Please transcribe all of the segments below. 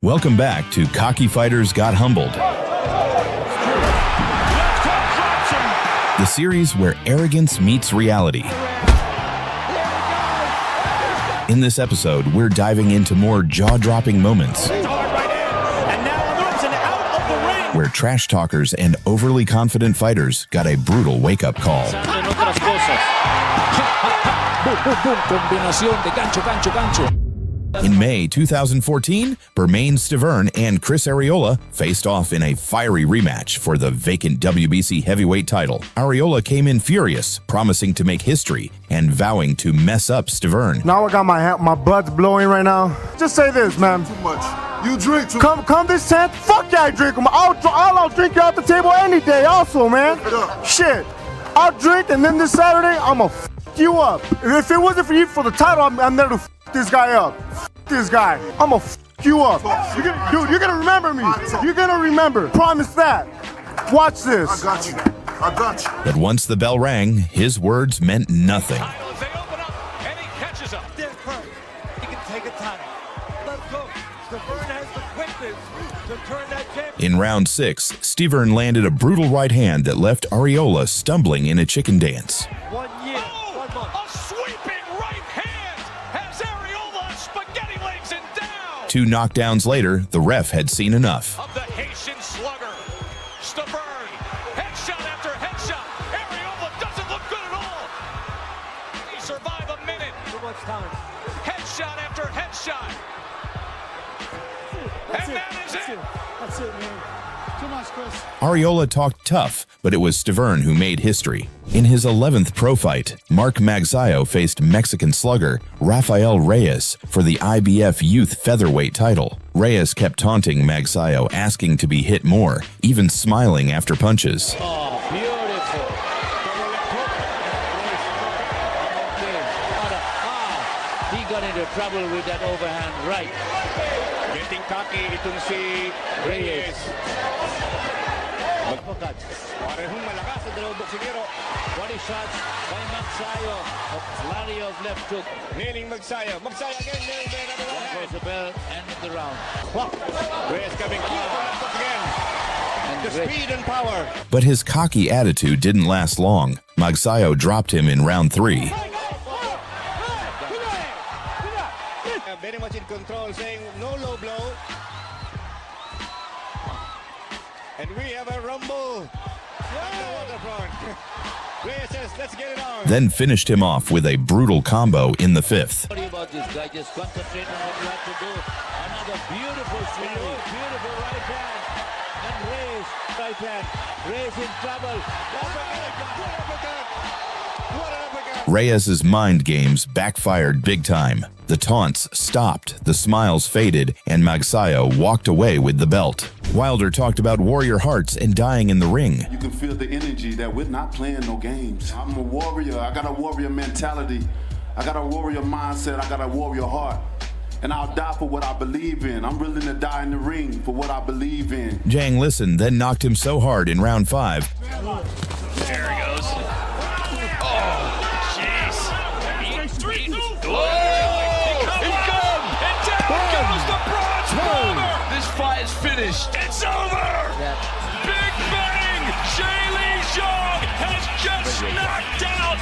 Welcome back to Cocky Fighters Got Humbled, the series where arrogance meets reality. In this episode, we're diving into more jaw-dropping moments where trash talkers and overly confident fighters got a brutal wake-up call. In May 2014, Bermain Stivern and Chris Areola faced off in a fiery rematch for the vacant WBC heavyweight title. Areola came in furious, promising to make history and vowing to mess up Stivern. Now I got my butt's blowing right now. Just say this, man. Too much. You drink too much. Come this 10th, fuck yeah, I drink them. I'll drink you out the table any day also, man. Shit. I'll drink, and then this Saturday, I'ma f you up. If it wasn't for you for the title, I'm there to f this guy up. F this guy. I'ma f you up. You're gonna remember me. You're gonna remember. Promise that. Watch this. I got you. I got you. But once the bell rang, his words meant nothing. They open up, and he catches up. He can take a title. Let's go. Stivern has the quickness to turn that champion. In round 6, Stivern landed a brutal right hand that left Areola stumbling in a chicken dance. 1 year, 1 month. A sweeping right hand has Areola spaghetti legs and down. 2 knockdowns later, the ref had seen enough. Of the Haitian slugger, Stivern, headshot after headshot. Areola doesn't look good at all. He survived a minute. Too much time. Headshot after headshot. That's it, man. Too much, Chris. Areola talked tough, but it was Stivern who made history. In his 11th pro fight, Magsayo faced Mexican slugger Rafael Reyes for the IBF Youth Featherweight title. Reyes kept taunting Magsayo, asking to be hit more, even smiling after punches. Oh, beautiful. He got into trouble with that overhand right. Getting cocky itong si Reyes. Parehong malakas sa dalawang boksingero. Body shots by Magsayo. Flurry of left hook. Nailing Magsayo. Magsayo again. Nailing by another one. That was the bell. End of the round. Reyes coming clear for left hook again. The speed and power. But his cocky attitude didn't last long. Magsayo dropped him in round 3. Very much in control, saying no low blow. And we have a rumble on the waterfront. Reyes says, let's get it on. Then finished him off with a brutal combo in the 5th. Sorry about this guy. Just concentrate on what you have to do. Another beautiful swing. Beautiful right hand. And Reyes, right hand. Reyes in trouble. Reyes' mind games backfired big time. The taunts stopped, the smiles faded, and Magsayo walked away with the belt. Wilder talked about warrior hearts and dying in the ring. You can feel the energy that we're not playing no games. I'm a warrior. I got a warrior mentality. I got a warrior mindset. I got a warrior heart. And I'll die for what I believe in. I'm willing to die in the ring for what I believe in. Zhang listened, then knocked him so hard in round 5. There he goes. Oh, jeez. This fight is finished. It's over! Big bang! Shaylee Zhang has just knocked out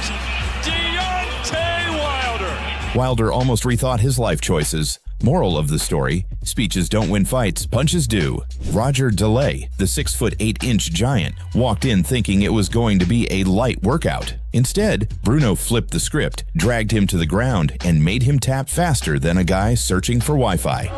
Deontay Wilder. Wilder almost rethought his life choices. Moral of the story, speeches don't win fights, punches do. Roger DeLay, the 6'8" giant, walked in thinking it was going to be a light workout. Instead, Bruno flipped the script, dragged him to the ground, and made him tap faster than a guy searching for Wi-Fi.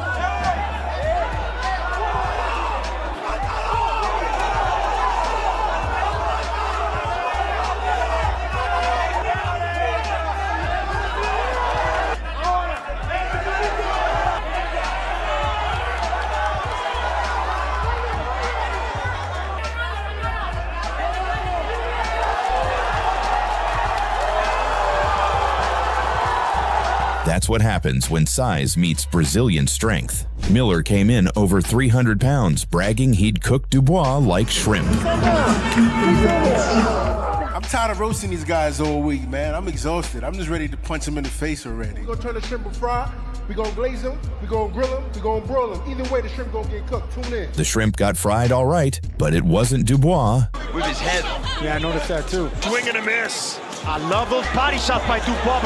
That's what happens when size meets Brazilian strength. Miller came in over 300 pounds, bragging he'd cook Dubois like shrimp. I'm I'm tired of roasting these guys all week, man. I'm exhausted. I'm just ready to punch them in the face already. We're gonna turn the shrimp and fry. We're gonna glaze them. We're gonna grill them. We're gonna broil them. Either way, the shrimp gonna get cooked. Tune in. The shrimp got fried all right, but it wasn't Dubois. With his head. Yeah, I noticed that too. Swing and a miss. I love those body shots by Dubois.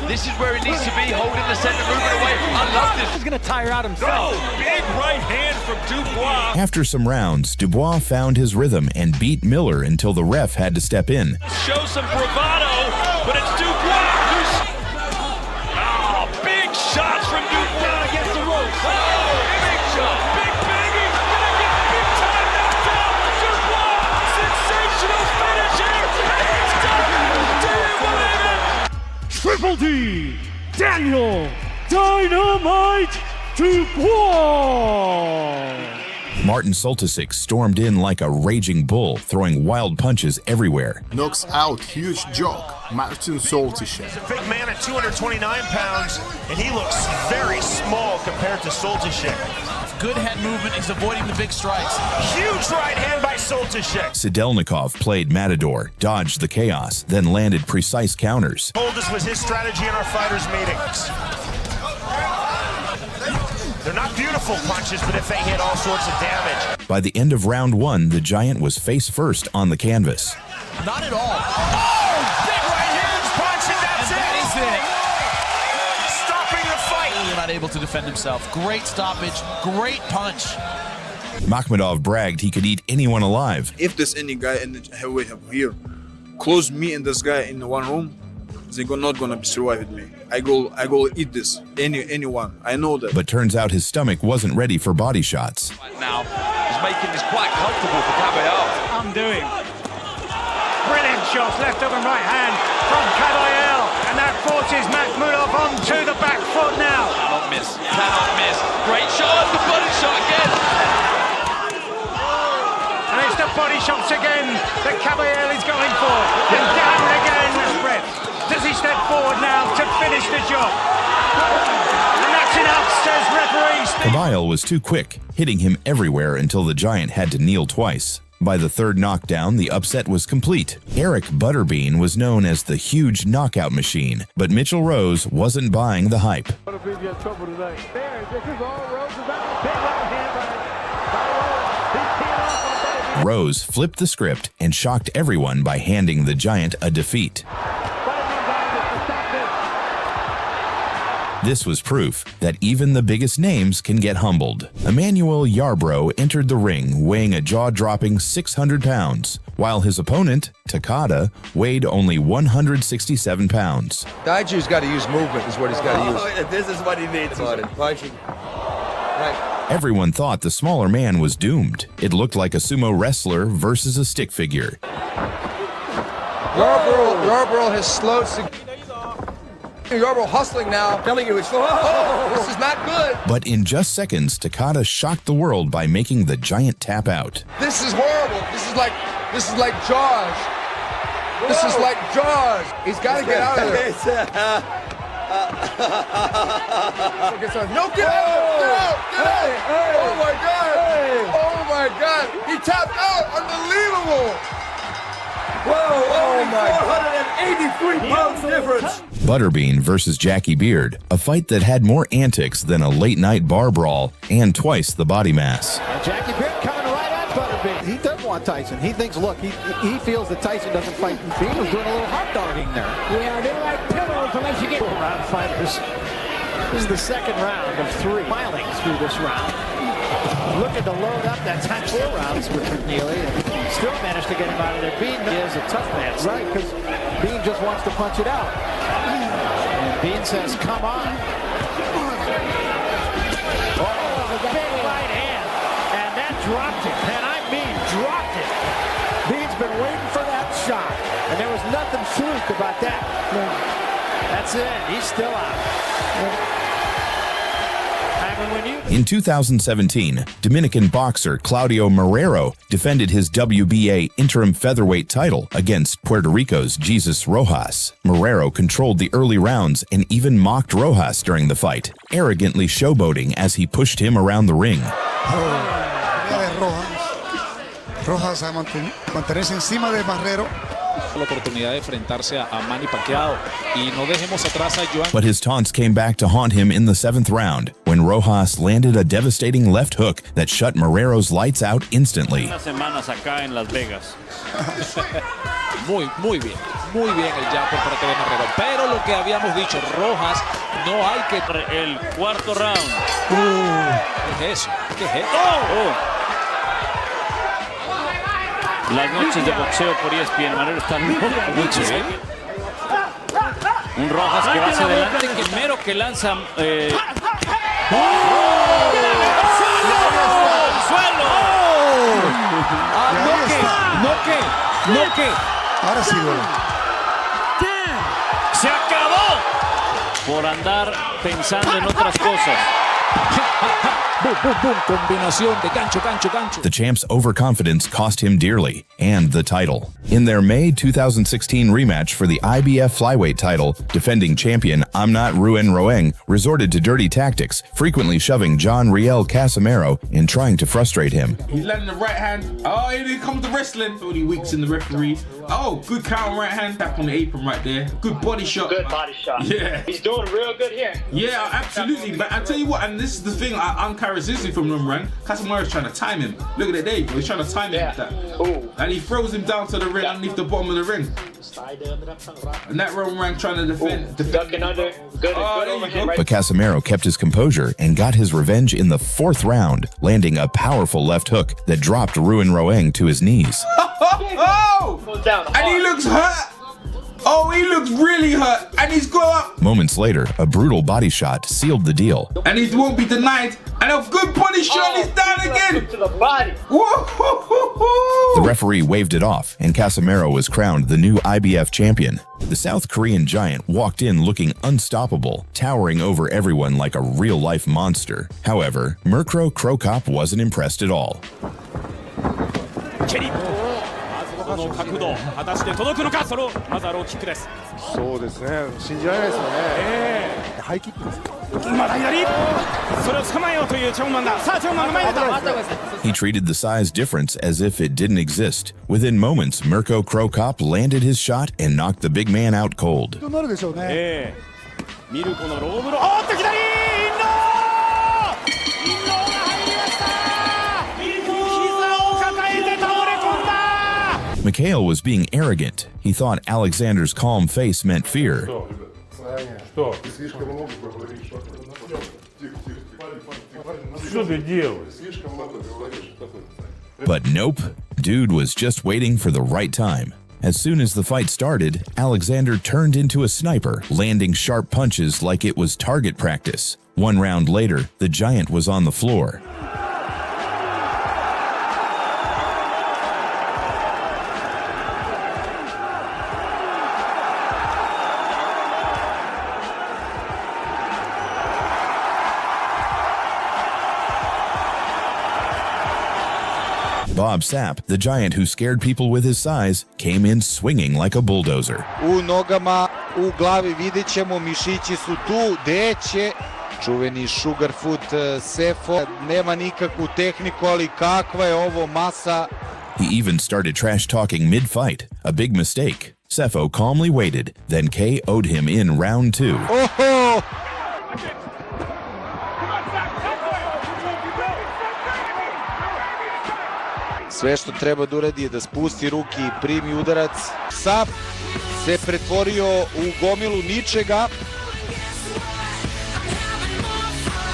This is where it needs to be, holding the center, moving away. I love this. He's gonna tire out himself. Oh, big right hand from Dubois. After some rounds, Dubois found his rhythm and beat Miller until the ref had to step in. Show some bravado, but it's Dubois who's... Oh, big shots from Dubois against the ropes. Oh, big shot. Big biggie. Gonna get big time knockdown. Dubois, sensational finish here. He's done it. Do you believe it? Triple D, Daniel Dynamite Dubois. Martin Soltysik stormed in like a raging bull, throwing wild punches everywhere. Knocks out huge jock, Martin Soltysik. He's a big man at 229 pounds, and he looks very small compared to Soltysik. Good head movement. He's avoiding the big strikes. Huge right hand by Soltysik. Sidelnikov played Matador, dodged the chaos, then landed precise counters. This was his strategy in our fighters' meetings. They're not beautiful punches, but if they hit, all sorts of damage. By the end of round one, the Giant was face first on the canvas. Not at all. Oh, big right hand punch, and that's That is it. Stopping the fight. Really not able to defend himself. Great stoppage. Great punch. Makhmudov bragged he could eat anyone alive. If there's any guy in the heavyweight here, close me and this guy in the one room, they're not gonna survive with me. I go eat this. Anyone. I know that. But turns out his stomach wasn't ready for body shots. Now, he's making this quite comfortable for KOs. Undoing. Brilliant shots, left hook and right hand from Caballero, and that forces Makhmudov onto the back foot now. Cannot miss. Cannot miss. Great shot. The body shot again. And it's the body shots again that Caballero is going for. And down again. Does he step forward now to finish the job? And that's enough, says referee. Caballero was too quick, hitting him everywhere until the Giant had to kneel twice. By the third knockdown, the upset was complete. Eric Butterbean was known as the huge knockout machine, but Mitchell Rose wasn't buying the hype. Butterbean got trouble today. There, this is all Rose about. Big right hand by Rose. Rose flipped the script and shocked everyone by handing the Giant a defeat. This was proof that even the biggest names can get humbled. Emmanuel Yarbrough entered the ring weighing a jaw-dropping 600 pounds, while his opponent, Takata, weighed only 167 pounds. Daiju's got to use movement is what he's got to use. Yeah, this is what he needs. Punching. Right. Everyone thought the smaller man was doomed. It looked like a sumo wrestler versus a stick figure. Yarbrough has slowed. Yarbrough hustling now. Telling you it's this is not good. But in just seconds, Takata shocked the world by making the Giant tap out. This is horrible. This is like Jaws. This is like Jaws. He's got to get out of there. No, get out! Get out! Oh my God! Oh my God! He tapped out! Unbelievable! Whoa, oh my 483 pounds difference. Butterbean versus Jackie Beard, a fight that had more antics than a late-night bar brawl and twice the body mass. And Jackie Beard coming right at Butterbean. He doesn't want Tyson. He thinks, look, he feels that Tyson doesn't fight. Bean was doing a little hot dogging there. Yeah, they're like pillows unless you get round fighters. This is the second round of 3. Smiling through this round. Looking to load up that time 4 rounds with McNeely and still managed to get him out of there. Bean is a tough man. Right, because Bean just wants to punch it out. And Bean says, come on. Oh, the big right hand. And that dropped it. And I mean dropped it. Bean's been waiting for that shot. And there was nothing fluke about that. That's it. He's still out. In 2017, Dominican boxer Claudio Marrero defended his WBA interim featherweight title against Puerto Rico's Jesus Rojas. Marrero controlled the early rounds and even mocked Rojas during the fight, arrogantly showboating as he pushed him around the ring. Rojas a mantenerse encima de Marrero. La oportunidad de enfrentarse a Manny Pacquiao y no dejemos atrás a Joan. But his taunts came back to haunt him in the 7th round when Rojas landed a devastating left hook that shut Marrero's lights out instantly. Unas semanas acá en Las Vegas. Muy bien el jab por parte de Marrero. Pero lo que habíamos dicho, Rojas, no hay que... El cuarto round. ¿Qué es eso? ¿Qué es eso? Las noches de boxeo por ESPN, Marrero está loco. Un Rojas que va hacia adelante, que mero que lanza... ¡Suelo! ¡Noque! Ahora sí, güey. ¡Se acabó! Por andar pensando en otras cosas. Boom, combinación de gancho. The champ's overconfidence cost him dearly, and the title. In their May 2016 rematch for the IBF flyweight title, defending champion Amnat Ruin Roeng resorted to dirty tactics, frequently shoving John Riel Casamiro and trying to frustrate him. He landed the right hand. Oh, here comes the wrestling. 30 weeks in the referee. Oh, good counter right hand. Tap on the apron right there. Good body shot. Good body shot. Yeah. He's doing real good here. Yeah, absolutely. But I tell you what, and this is the thing, uncharacteristic from them, right? Casamayor is trying to time him. Look at that there, bro. He's trying to time him with that. Ooh. And he throws him down to the ring, underneath the bottom of the ring. And that Roman trying to defend. Ducking under. Good overhand right. But Casamiro kept his composure and got his revenge in the 4th round, landing a powerful left hook that dropped Ruin Roeng to his knees. And he looks hurt. Oh, he looks really hurt. And he's going up. Moments later, a brutal body shot sealed the deal. And he won't be denied. And a good body shot, he's down again. To the body. Whoa. The referee waved it off, and Casamiro was crowned the new IBF champion. The South Korean giant walked in looking unstoppable, towering over everyone like a real-life monster. However, Murkrow Cro Cop wasn't impressed at all. この角度果たして届くのか。そのまずはローキックです。そうですね。信じられないですよね。ハイキックです。まだ左。それを捕まえようというチョンマンだ。さあチョンマンが前に出た。 He treated the size difference as if it didn't exist. Within moments, Murkrow Cro Cop landed his shot and knocked the big man out cold. となるでしょうね。見るこのローブロー。おっと左。Mikhail was being arrogant. He thought Alexander's calm face meant fear. But nope, dude was just waiting for the right time. As soon as the fight started, Alexander turned into a sniper, landing sharp punches like it was target practice. 1 round later, the giant was on the floor. Bob Sapp, the giant who scared people with his size, came in swinging like a bulldozer. U nogama, u glavi vidjet ćemo, mišići su tu, deće. Čuveni Sugarfoot Sefo, nema nikakvu tehniku, ali kakva je ovo masa. He even started trash-talking mid-fight, a big mistake. Sefo calmly waited, then KO'd him in round 2. Oho! Sve što treba da uradi je da spusti ruke i primi udarac. Sapp se pretvorio u gomilu ničega.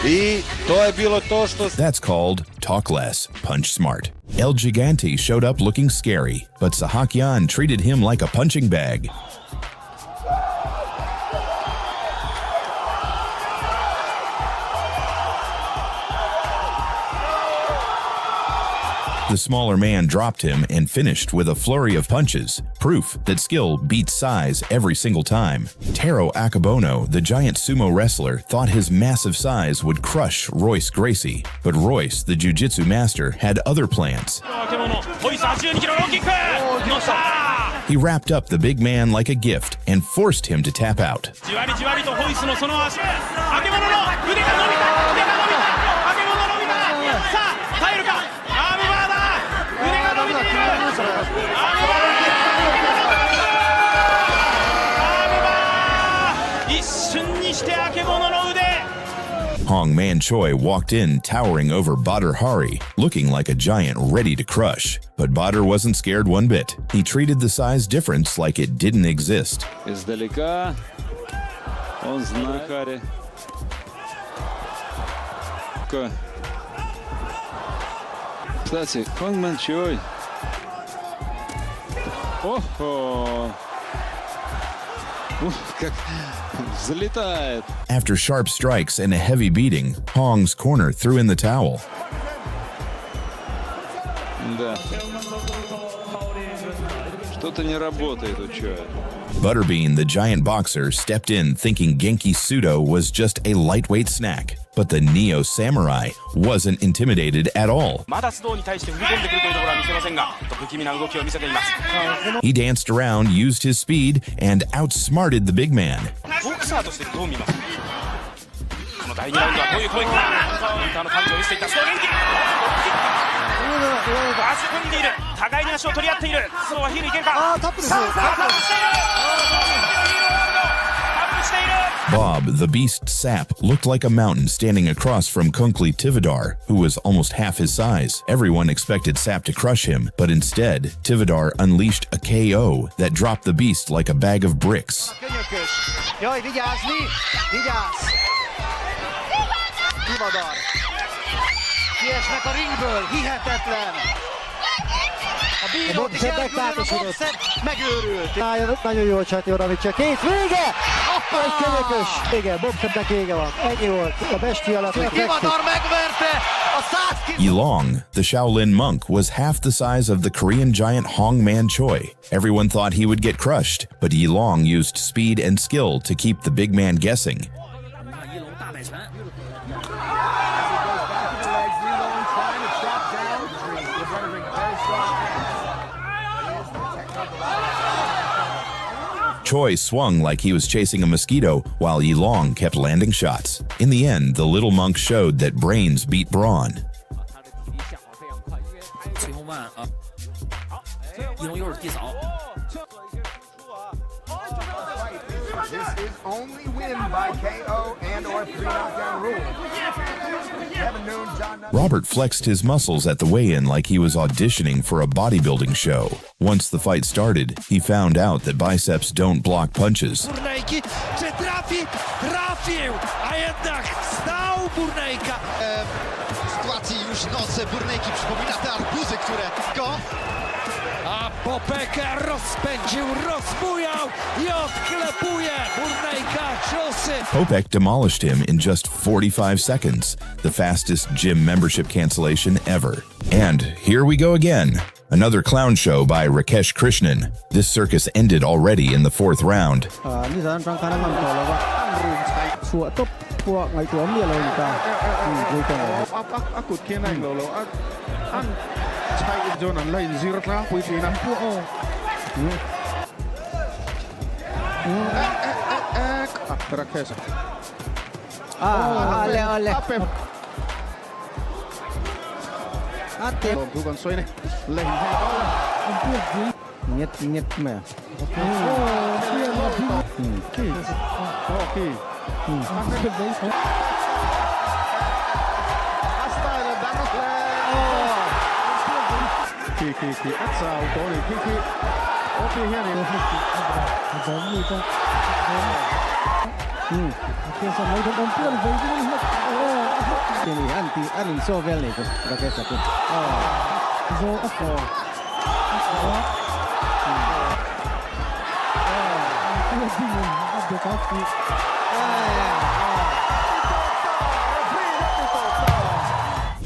I to je bilo to što... That's called talk less, punch smart. El Gigante showed up looking scary, but Sahakyan treated him like a punching bag. The smaller man dropped him and finished with a flurry of punches, proof that skill beats size every single time. Taro Akabono, the giant sumo wrestler, thought his massive size would crush Royce Gracie, but Royce, the jiu-jitsu master, had other plans. He wrapped up the big man like a gift and forced him to tap out. Hong Man Choi walked in towering over Badr Hari, looking like a giant ready to crush. But Badr wasn't scared one bit. He treated the size difference like it didn't exist. Издалека он знает Хари. Кстати, Hong Man Choi. Охо! Как залетает. After sharp strikes and a heavy beating, Hong's corner threw in the towel. Да. Что-то не работает у Чоя. Butterbean, the giant boxer, stepped in thinking Genki Sudo was just a lightweight snack. But the Neo Samurai wasn't intimidated at all. He danced around, used his speed, and outsmarted the big man. Bob, the Beast Sapp, looked like a mountain standing across from Kunkli Tividar, who was almost half his size. Everyone expected Sapp to crush him, but instead, Tividar unleashed a KO that dropped the Beast like a bag of bricks. Bob Sapp megváltoztatott. Megőrült. Nagyon jól csinált Romanovich. Kész, vége! Egy könyökös. Igen, Bob Sappnek vége van. Ennyi volt. A bestia alatt Tividar megverte a 100 kg. Yilong, the Shaolin monk, was half the size of the Korean giant Hong Man Choi. Everyone thought he would get crushed, but Yilong used speed and skill to keep the big man guessing. Choi swung like he was chasing a mosquito, while Yilong kept landing shots. In the end, the little monk showed that brains beat brawn. This is only win by KO and or 3 knockdown rule. Robert flexed his muscles at the weigh-in like he was auditioning for a bodybuilding show. Once the fight started, he found out that biceps don't block punches. A Popeka rozpędził, rozbujał i odklepuje Burnejka ciosy. Popek demolished him in just 45 seconds, the fastest gym membership cancellation ever. And here we go again. Another clown show by Rakesh Krishnan. This circus ended already in the 4th round.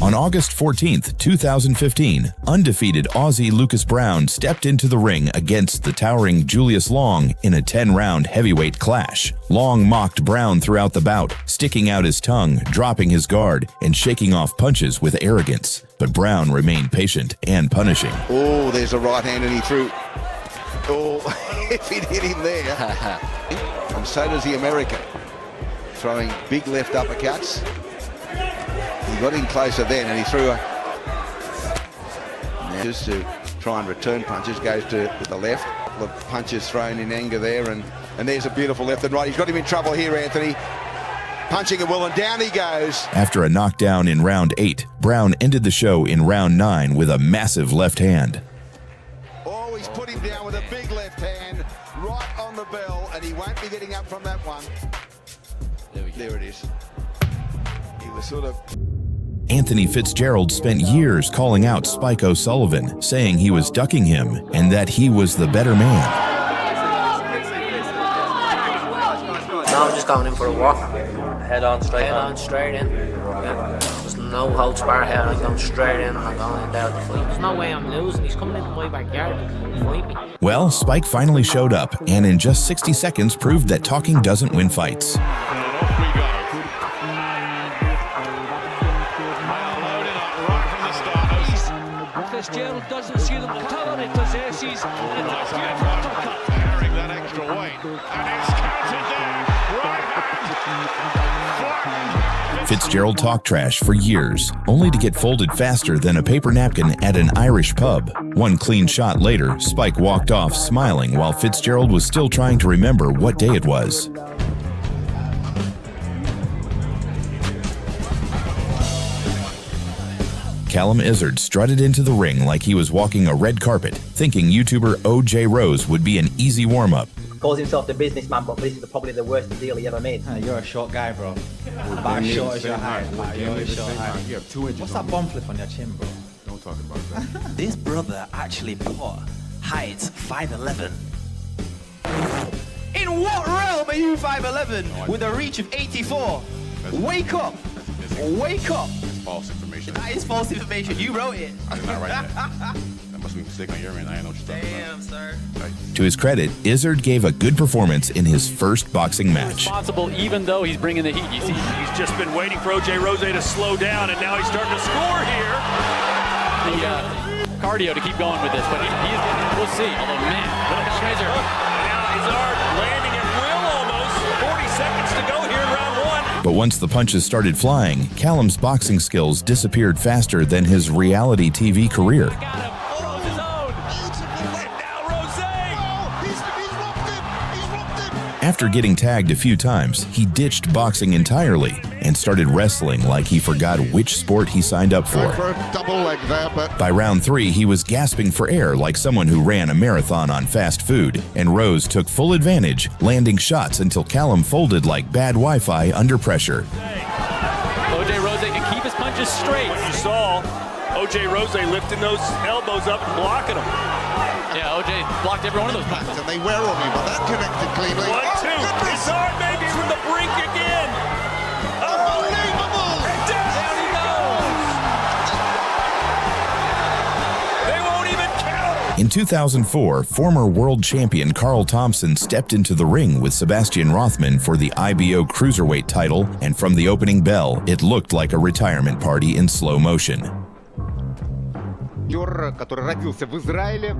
On August 14th, 2015, undefeated Aussie Lucas Brown stepped into the ring against the towering Julius Long in a 10-round heavyweight clash. Long mocked Brown throughout the bout, sticking out his tongue, dropping his guard, and shaking off punches with arrogance. But Brown remained patient and punishing. Oh, there's a right hand and he threw. Oh, if he'd hit him there. And so does the American. Throwing big left uppercuts. He got in closer then and he threw a... Now just to try and return punches, goes to the left. A couple of punches thrown in anger there, and there's a beautiful left and right. He's got him in trouble here, Anthony. punching at will, and down he goes. After a knockdown in round 8, Brown ended the show in round 9 with a massive left hand. Oh, he's put him down with a big left hand, right on the bell, and he won't be getting up from that one. There it is. He was sort of... Anthony Fitzgerald spent years calling out Spike O'Sullivan, saying he was ducking him and that he was the better man. No, I'm just going in for a walk. Head on straight in. Yeah. There's no holds bar here. I'm going straight in and I'm going in there to fight. There's no way I'm losing. He's coming into my backyard to fight me. Well, Spike finally showed up and in just 60 seconds proved that talking doesn't win fights. Fitzgerald doesn't see them coming. It possesses and that's carrying that extra weight, and it's counted there. Right. Fitzgerald talked trash for years, only to get folded faster than a paper napkin at an Irish pub. One clean shot later, Spike walked off smiling while Fitzgerald was still trying to remember what day it was. Callum Izzard strutted into the ring like he was walking a red carpet, thinking YouTuber OJ Rose would be an easy warm-up. Calls himself the businessman, but this is probably the worst deal he ever made. You're a short guy, bro. About as short as your height. You're a short height. You have 2 inches. What's that bomb flip on your chin, bro? Don't talk about that. This brother actually put height 5'11". In what realm are you 5'11" with a reach of 84? Wake up! Wake up! That's false information. That is false information. You wrote it. I did not write that. That must be a mistake on your end. I ain't know what you're talking about. Damn, sir. Right. To his credit, Izzard gave a good performance in his first boxing match. Responsible even though he's bringing the heat. You see, He's just been waiting for OJ Rose to slow down, and now he's starting to score here. the cardio to keep going with this, but we'll see. Although, man, Now Izzard landing at will almost. 40 seconds to go here in round 1. But once the punches started flying, Callum's boxing skills disappeared faster than his reality TV career. After getting tagged a few times, he ditched boxing entirely and started wrestling like he forgot which sport he signed up for. Double leg there, but By round 3, he was gasping for air like someone who ran a marathon on fast food, and Rose took full advantage, landing shots until Callum folded like bad Wi-Fi under pressure. OJ Rose can keep his punches straight. What you saw, OJ Rose lifting those elbows up and blocking them. Yeah, OJ blocked every one of those punches. and they wear on him, but that connected cleanly. 1, 2. Izzard maybe from the brink again. Unbelievable! And down he goes. They won't even count. In 2004, former world champion Carl Thompson stepped into the ring with Sebastian Rothman for the IBO Cruiserweight title, and from the opening bell, it looked like a retirement party in slow motion. Который родился в Израиле.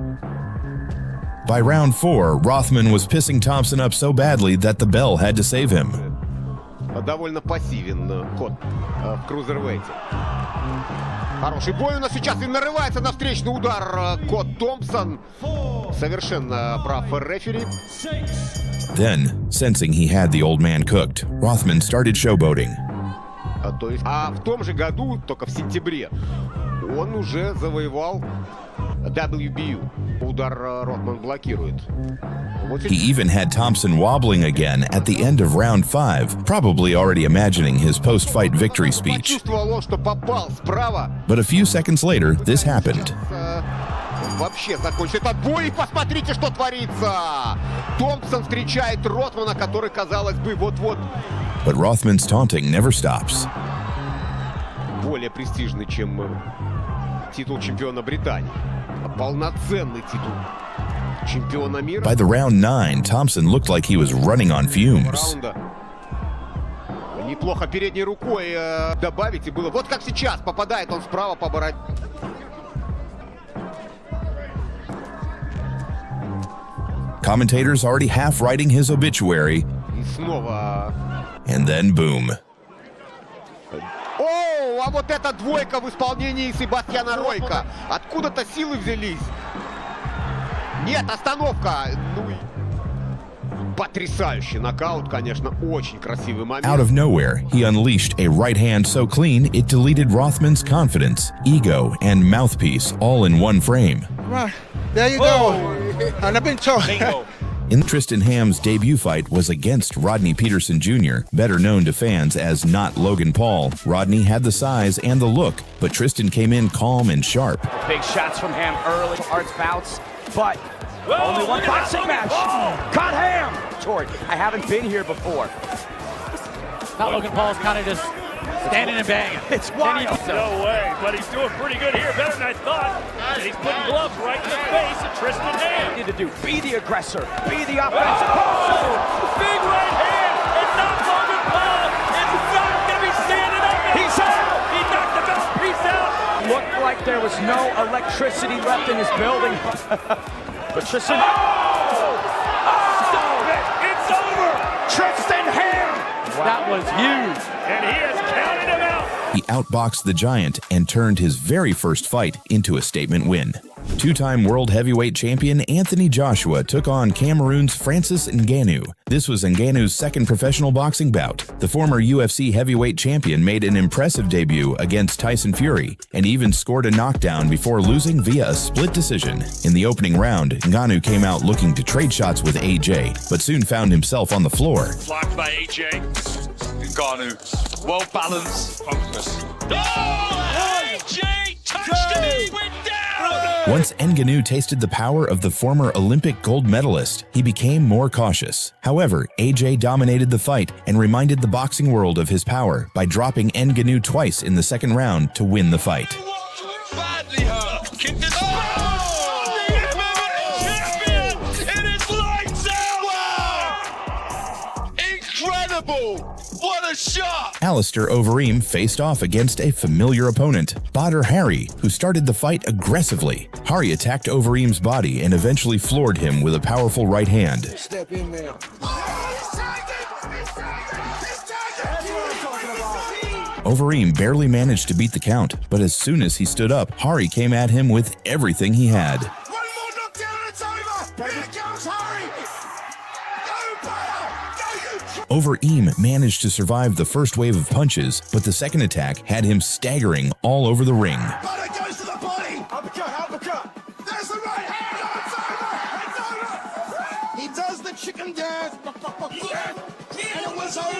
By round 4, Rothman was pissing Thompson up so badly that the bell had to save him. Довольно пассивен кот в крузервейте. Хороший бой у нас сейчас и нарывается на встречный удар кот Томпсон. Совершенно прав рефери. Then, sensing he had the old man cooked, Rothman started showboating. А в том же году, только в сентябре, он уже завоевал WBU. Удар Ротман блокирует. He even had Thompson wobbling again at the end of round 5, probably already imagining his post-fight victory speech. Почувствовал, что попал справа. But a few seconds later, this happened. Вообще закончится этот бой, и посмотрите, что творится! Томпсон встречает Ротмана, который, казалось бы, вот-вот. But Rothman's taunting never stops. Более престижный, чем титул чемпиона Британии. Полноценный титул чемпиона мира. By the round 9, Thompson looked like he was running on fumes. Неплохо передней рукой добавить, и было вот как сейчас, попадает он справа по бороде. Commentators already half writing his obituary, И снова. and then boom. О, а вот эта двойка в исполнении Себастьяна Ройка. Откуда-то силы взялись. Нет, остановка. Ну и... Потрясающий нокаут, конечно, очень красивый момент. Out of nowhere, he unleashed a right hand so clean it deleted Rothman's confidence, ego, and mouthpiece all in one frame. Right, there you go. And I've been told. In Tristan Ham's debut fight was against Rodney Peterson Jr., better known to fans as not Logan Paul. Rodney had the size and the look, but Tristan came in calm and sharp. Big shots from Ham early, Art's bouts, but only one boxing match. Caught Ham! George, I haven't been here before. Not Logan Paul's kind of just standing and banging. It's wild. No way, but he's doing pretty good here, better than I thought. And he's putting gloves right in the face of Tristan Ham. Need to do, be the aggressor, be the offensive. Big right hand, and not Logan Paul. It's knocked him, he's standing up. He's out. He knocked him out, peace out. Looked like there was no electricity left in his building. But Tristan. Stop it, it's over. Tristan Ham. That was huge. And he has counted him out. He outboxed the Giant and turned his very first fight into a statement win. Two-time world heavyweight champion Anthony Joshua took on Cameroon's Francis Ngannou. This was Ngannou's second professional boxing bout. The former UFC heavyweight champion made an impressive debut against Tyson Fury and even scored a knockdown before losing via a split decision. In the opening round, Ngannou came out looking to trade shots with AJ, but soon found himself on the floor. Blocked by AJ. Ngannou, well balanced. Oh, AJ touched it, he went down. Once Ngannou tasted the power of the former Olympic gold medalist, he became more cautious. However, AJ dominated the fight and reminded the boxing world of his power by dropping Ngannou twice in the second round to win the fight. Badly hurt. Kick this. Oh, the MMA champion! It is lights out! Wow! Incredible! What a shot! Alistair Overeem faced off against a familiar opponent, Badr Hari, who started the fight aggressively. Hari attacked Overeem's body and eventually floored him with a powerful right hand. Step in there. Overeem barely managed to beat the count, but as soon as he stood up, Hari came at him with everything he had. One more knockdown and it's over. Here comes Hari. Overeem managed to survive the first wave of punches, but the second attack had him staggering all over the ring. But it goes to the body. Uppercut. There's the right hand. It's over. He does the chicken dance. And it was over.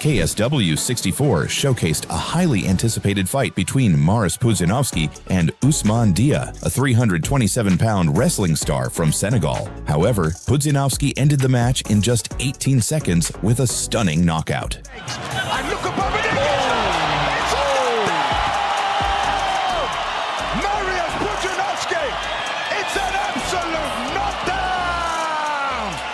KSW 64 showcased a highly anticipated fight between Maurice Pudzianowski and Ousmane Dia, a 327-pound wrestling star from Senegal. However, Pudzianowski ended the match in just 18 seconds with a stunning knockout. And look above it. It's Maurice Pudzianowski. It's an absolute knockdown.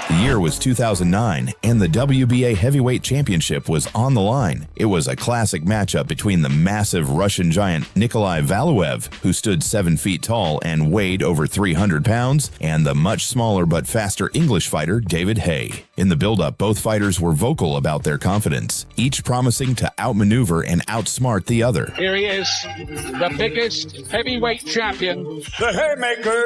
The year was 2009, and the WBA Heavyweight Championship was on the line. It was a classic matchup between the massive Russian giant Nikolai Valuev, who stood 7 feet tall and weighed over 300 pounds, and the much smaller but faster English fighter David Haye. In the build-up, both fighters were vocal about their confidence, each promising to outmaneuver and outsmart the other. Here he is, the biggest heavyweight champion. The Haymaker!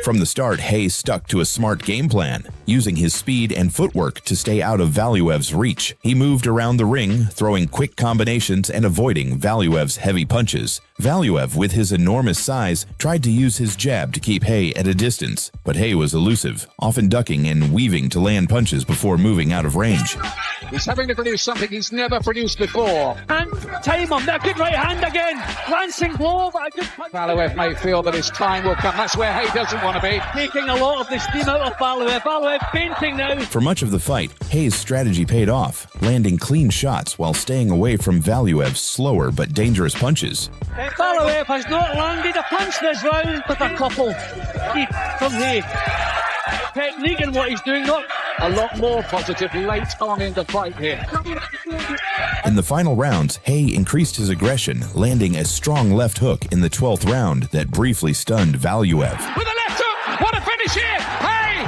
From the start, Haye stuck to a smart game plan, using his speed and footwork to stay out of Valuev's reach. He moved around the ring, throwing quick combinations and avoiding Valuev's heavy punches. Valuev, with his enormous size, tried to use his jab to keep Haye at a distance, but Haye was elusive, often ducking and weaving to land punches before moving out of range. He's having to produce something he's never produced before. And time him, that good right hand again. Glancing blow, but a good punch. Valuev may feel that his time will come. That's where Haye doesn't want to be. Taking a lot of the steam out of Valuev. Valuev fainting now. For much of the fight, Haye's strategy paid off, landing clean shots while staying away from Valuev's slower but dangerous punches. Valuev has not landed a punch this round, with a couple from Haye. Technique and what he's doing, not a lot more positive late on in the fight here. In the final rounds, Haye increased his aggression, landing a strong left hook in the 12th round that briefly stunned Valuev. With a left hook, what a finish here! Haye!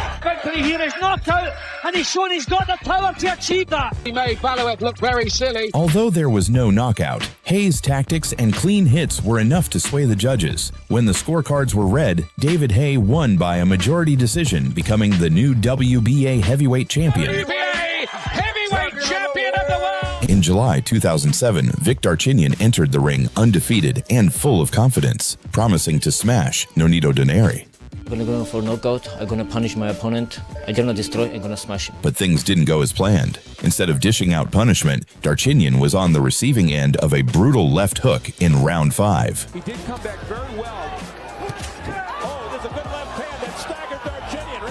victory here. He's knocked out, and he's shown he's got the power to achieve that. He made Balowet look very silly. Although there was no knockout, Hayes' tactics and clean hits were enough to sway the judges. When the scorecards were read, David Haye won by a majority decision, becoming the new WBA heavyweight champion. WBA heavyweight champion of the world. In July 2007, Vic Darchinyan entered the ring undefeated and full of confidence, promising to smash Nonito Donaire. I'm gonna go for knockout. I'm gonna punish my opponent. I'm gonna destroy. I'm gonna smash him. But things didn't go as planned. Instead of dishing out punishment, Darchinyan was on the receiving end of a brutal left hook in round 5. He did come back very well. Oh, there's a good left hand that staggered Darchinyan.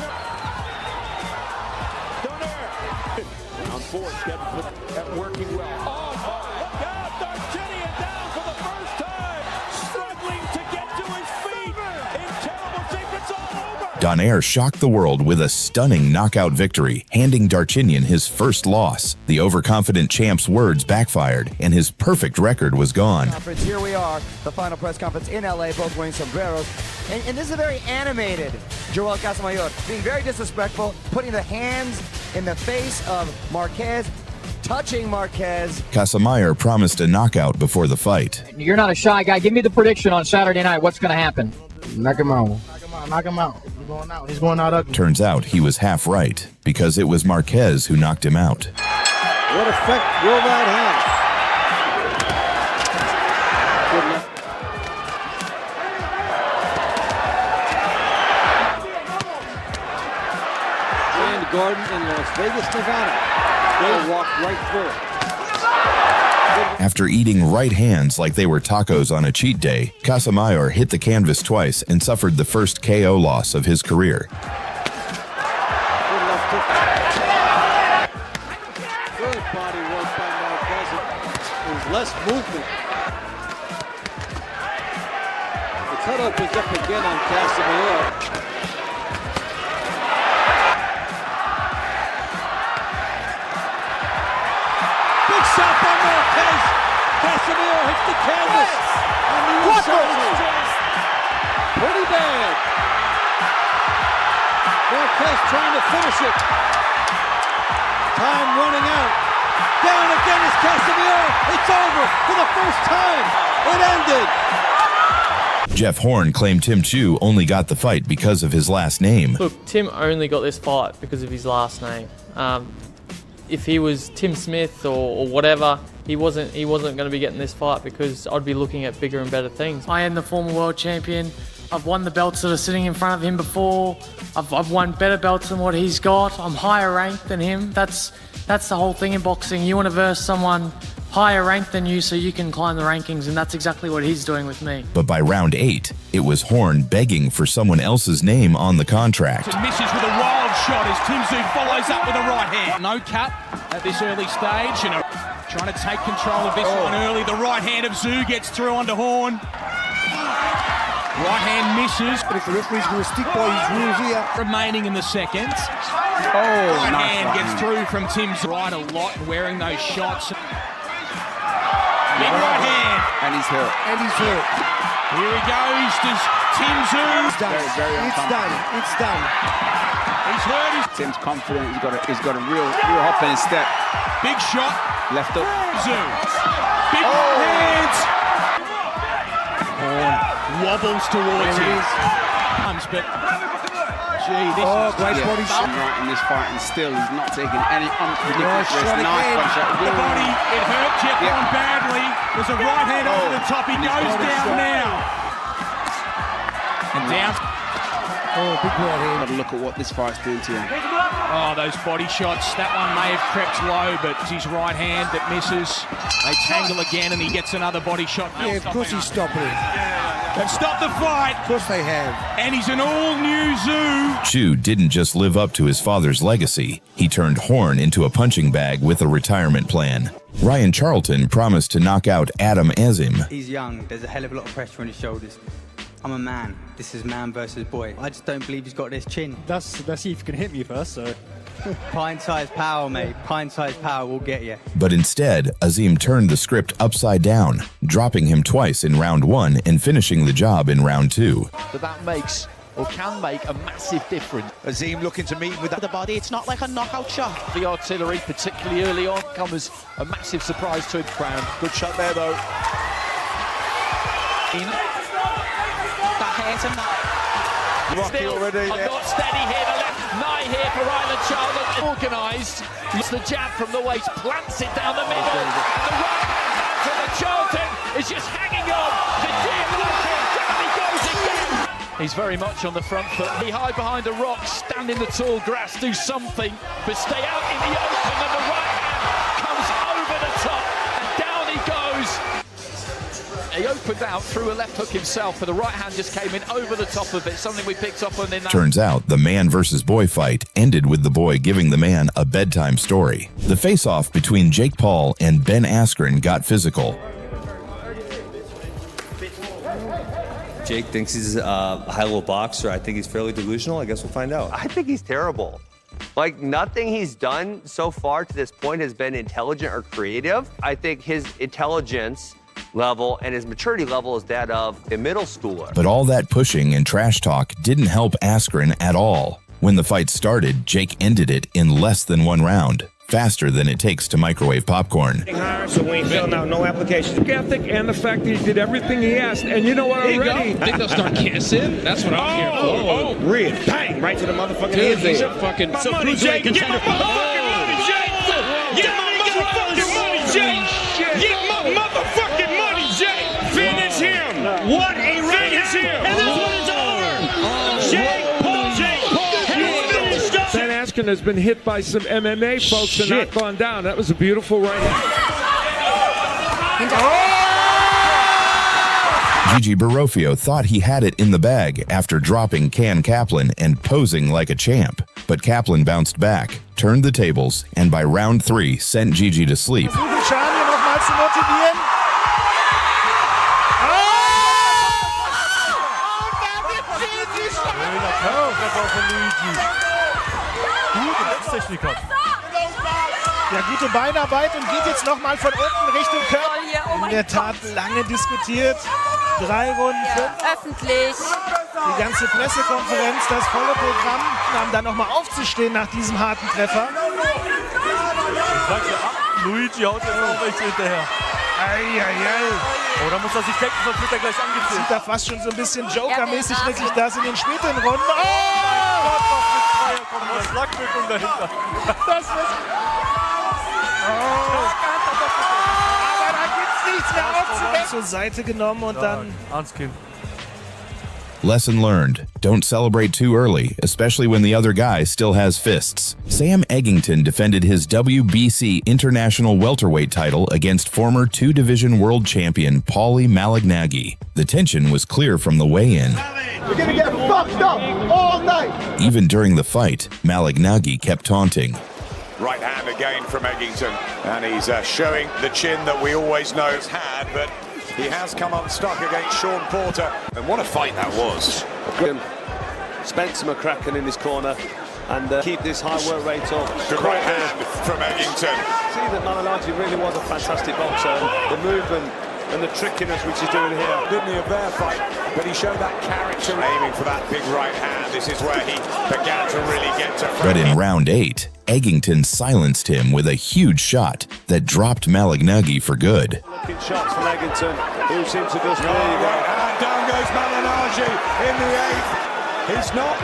Donaire. Round 4, scheduled at working well. Oh, look out! Darchinyan down for the first time, struggling to get to his feet. In terrible shape, it's all over. Donaire shocked the world with a stunning knockout victory, handing Darchinyan his first loss. The overconfident champ's words backfired, and his perfect record was gone. Here we are, the final press conference in LA, both wearing sombreros. And this is a very animated Joel Casamayor, being very disrespectful, putting the hands in the face of Marquez, touching Marquez. Casamayor promised a knockout before the fight. You're not a shy guy. Give me the prediction on Saturday night. What's going to happen? Knock him out. Knock him out. He's going out. He's going out ugly. Turns out he was half right, because it was Marquez who knocked him out. What effect will that have? Grand Garden in Las Vegas, Nevada. They walked right through it. After eating right hands like they were tacos on a cheat day, Casamayor hit the canvas twice and suffered the first KO loss of his career. Good body work by Marquez. There's less movement. The cut opens up again on Casamayor. Big shot by Marquez. Casamayor hits the canvas on the inside. Pretty bad. Marquez trying to finish it. Time running out. Down again is Casamayor. It's over for the first time. It ended. Jeff Horn claimed Tim Chu only got the fight because of his last name. Look, Tim only got this fight because of his last name. If he was Tim Smith or whatever, he wasn't going to be getting this fight because I'd be looking at bigger and better things. I am the former world champion. I've won the belts that are sitting in front of him before. I've won better belts than what he's got. I'm higher ranked than him. That's the whole thing in boxing. You want to verse someone higher ranked than you so you can climb the rankings, and that's exactly what he's doing with me. But by round 8, it was Horn begging for someone else's name on the contract. And misses with a wild shot as Tim Zhu follows up with a right hand. No cut at this early stage, and trying to take control of this one early. The right hand of Zhu gets through onto Horn. Right hand misses. But if the referee's going to stick by his rules here. Remaining in the second. Right hand gets through from Tim's right a lot, wearing those shots. Big right hand. And he's hurt. And he's hurt. Here he goes. Does Tim Zhu? It's done. It's done. It's done. He's hurt. Tim's confident. He's got a real hop in his step. Big shot. Left up. Zhu. Big hands. Wobbles towards him. But gee, this is great body shot. Right in this fight, and still he's not taking any ridiculous risk. Nice body shot. The body, it hurt Jeff Horn badly. There's a right hand over the top. He goes down now. And down. Big right hand. Got to look at what this fight's doing to him. Oh, those body shots. That one may have crept low, but it's his right hand that misses. They tangle again, and he gets another body shot. Yeah, of course he's stopping it. They've stopped the fight. Of course they have. And he's an all-new Zhu. Chu didn't just live up to his father's legacy. He turned Horn into a punching bag with a retirement plan. Ryan Charlton promised to knock out Adam Azim. He's young. There's a hell of a lot of pressure on his shoulders. I'm a man. This is man versus boy. I just don't believe he's got this chin. Let's see if you can hit me first, so. Pint-sized power, mate. Pint-sized power will get you. But instead, Azim turned the script upside down, dropping him twice in round 1 and finishing the job in round 2. So that makes or can make a massive difference. Azim looking to meet with The body, it's not like a knockout shot. The artillery, particularly early on, come as a massive surprise to him. Crown. Good shot there, though. That hurt him. Rocky already. Not steady here, the left knee here for Island Charlton. Organised. It's the jab from the waist, plants it down the middle. And the right hand for the Charlton is just hanging on. The Dia down he goes again. He's very much on the front foot. Be high behind a rock, stand in the tall grass, do something, but stay out in the open, and the right hand comes over the top, and down he goes. He opened out, threw a left hook himself, but the right hand just came in over the top of it, something we picked up on in that. Turns out the man versus boy fight ended with the boy giving the man a bedtime story. The face-off between Jake Paul and Ben Askren got physical. Jake thinks he's a high-level boxer. I think he's fairly delusional. I guess we'll find out. I think he's terrible. Like, nothing he's done so far to this point has been intelligent or creative. I think his intelligence level and his maturity level is that of a middle schooler. But all that pushing and trash talk didn't help Askren at all. When the fight started, Jake ended it in less than 1 round, faster than it takes to microwave popcorn. So we ain't filling out no application. Ethic and the fact that he did everything he asked. And you know what, already? I think they'll start kissing. That's what I'm here for. Oh, rib, bang, right to the motherfucking head. He's a fucking money, Jake. Get my motherfucking money, Jake. Get my motherfucking money, Jake. Get my motherfucking money, Jake. Finish him. What a finish him. And that's when it's over. Jake Paul. Jake Paul. Ben Askren has been hit by some MMA folks and not gone down. That was a beautiful right hand. Gigi Barofio thought he had it in the bag after dropping Can Kaplan and posing like a champ. But Kaplan bounced back, turned the tables, and by round 3 sent Gigi to sleep. Ja, gute Beinarbeit und geht jetzt nochmal von unten Richtung Körper. In der Tat lange diskutiert. 3 Runden, 5. Öffentlich. Die ganze Pressekonferenz, das volle Programm, um dann nochmal aufzustehen nach diesem harten Treffer. Luigi haut jetzt auch welche hinterher. Oh, da muss er sich denken, sonst wird er gleich angezählt. Sieht da fast schon so ein bisschen Joker-mäßig wirklich das in den späteren Runden. Oh! Was Schlagwirkung dahinter. Das ist... Aber da gibt's nichts mehr aufzuwenden. Zur Seite genommen und dann... Kind. Lesson learned. Don't celebrate too early, especially when the other guy still has fists. Sam Eggington defended his WBC International Welterweight title against former 2-division world champion Paulie Malignaggi. The tension was clear from the weigh-in. You're gonna get fucked up all night. Even during the fight, Malignaggi kept taunting. Right hand again from Eggington, and he's showing the chin that we always know he's had, but he has come unstuck against Sean Porter. And what a fight that was. Spencer McCracken in his corner and keep this high work rate up. Good right hand from Eggington. See that Malignaggi really was a fantastic boxer. The movement and the trickiness which he's doing here. Didn't he, a fair fight, but he showed that character aiming for that big right hand. This is where he began to really get to front. But in round 8, Eggington silenced him with a huge shot that dropped Malignaggi for good. Looking shots from Eggington, who seems to just... There you go. And down goes Malignaggi in the 8th. He's not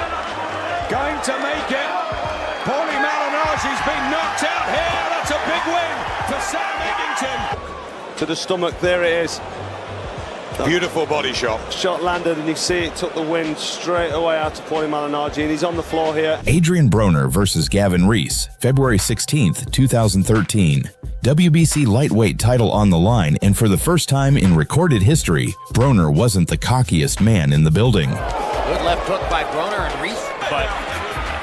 going to make it. Paulie Malignaggi's been knocked out here. That's a big win for Sam Eggington. To the stomach, there it is. Beautiful body shot. Shot landed, and you see it took the wind straight away out of Paulie Malignaggi, and he's on the floor here. Adrian Broner versus Gavin Reese, February 16th, 2013. WBC lightweight title on the line, and for the first time in recorded history, Broner wasn't the cockiest man in the building. Good left hook by Broner and Reese. But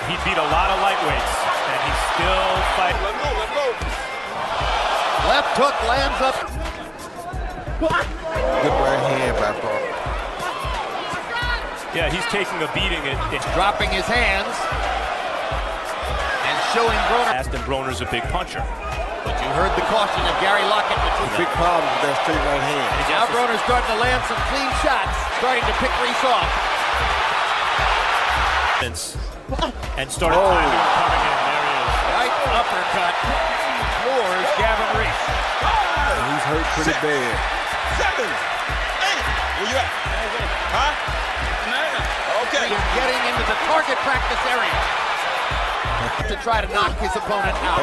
he beat a lot of lightweights, and he's still fighting. Let go. Left hook lands up. What? Good right hand by Paul. Yeah, he's taking a beating. It's dropping his hands and showing Broner. Aston Broner's a big puncher. But you heard the caution of Gary Lockett. Big problem with that straight right hand. Now Broner's starting to land some clean shots, starting to pick Reese off. And started coming in. There he is. Right uppercut. Floors Gavin Reese. He's hurt pretty bad. 7, 8. Where you at? Huh? Okay. He's getting into the target practice area to try to knock his opponent out.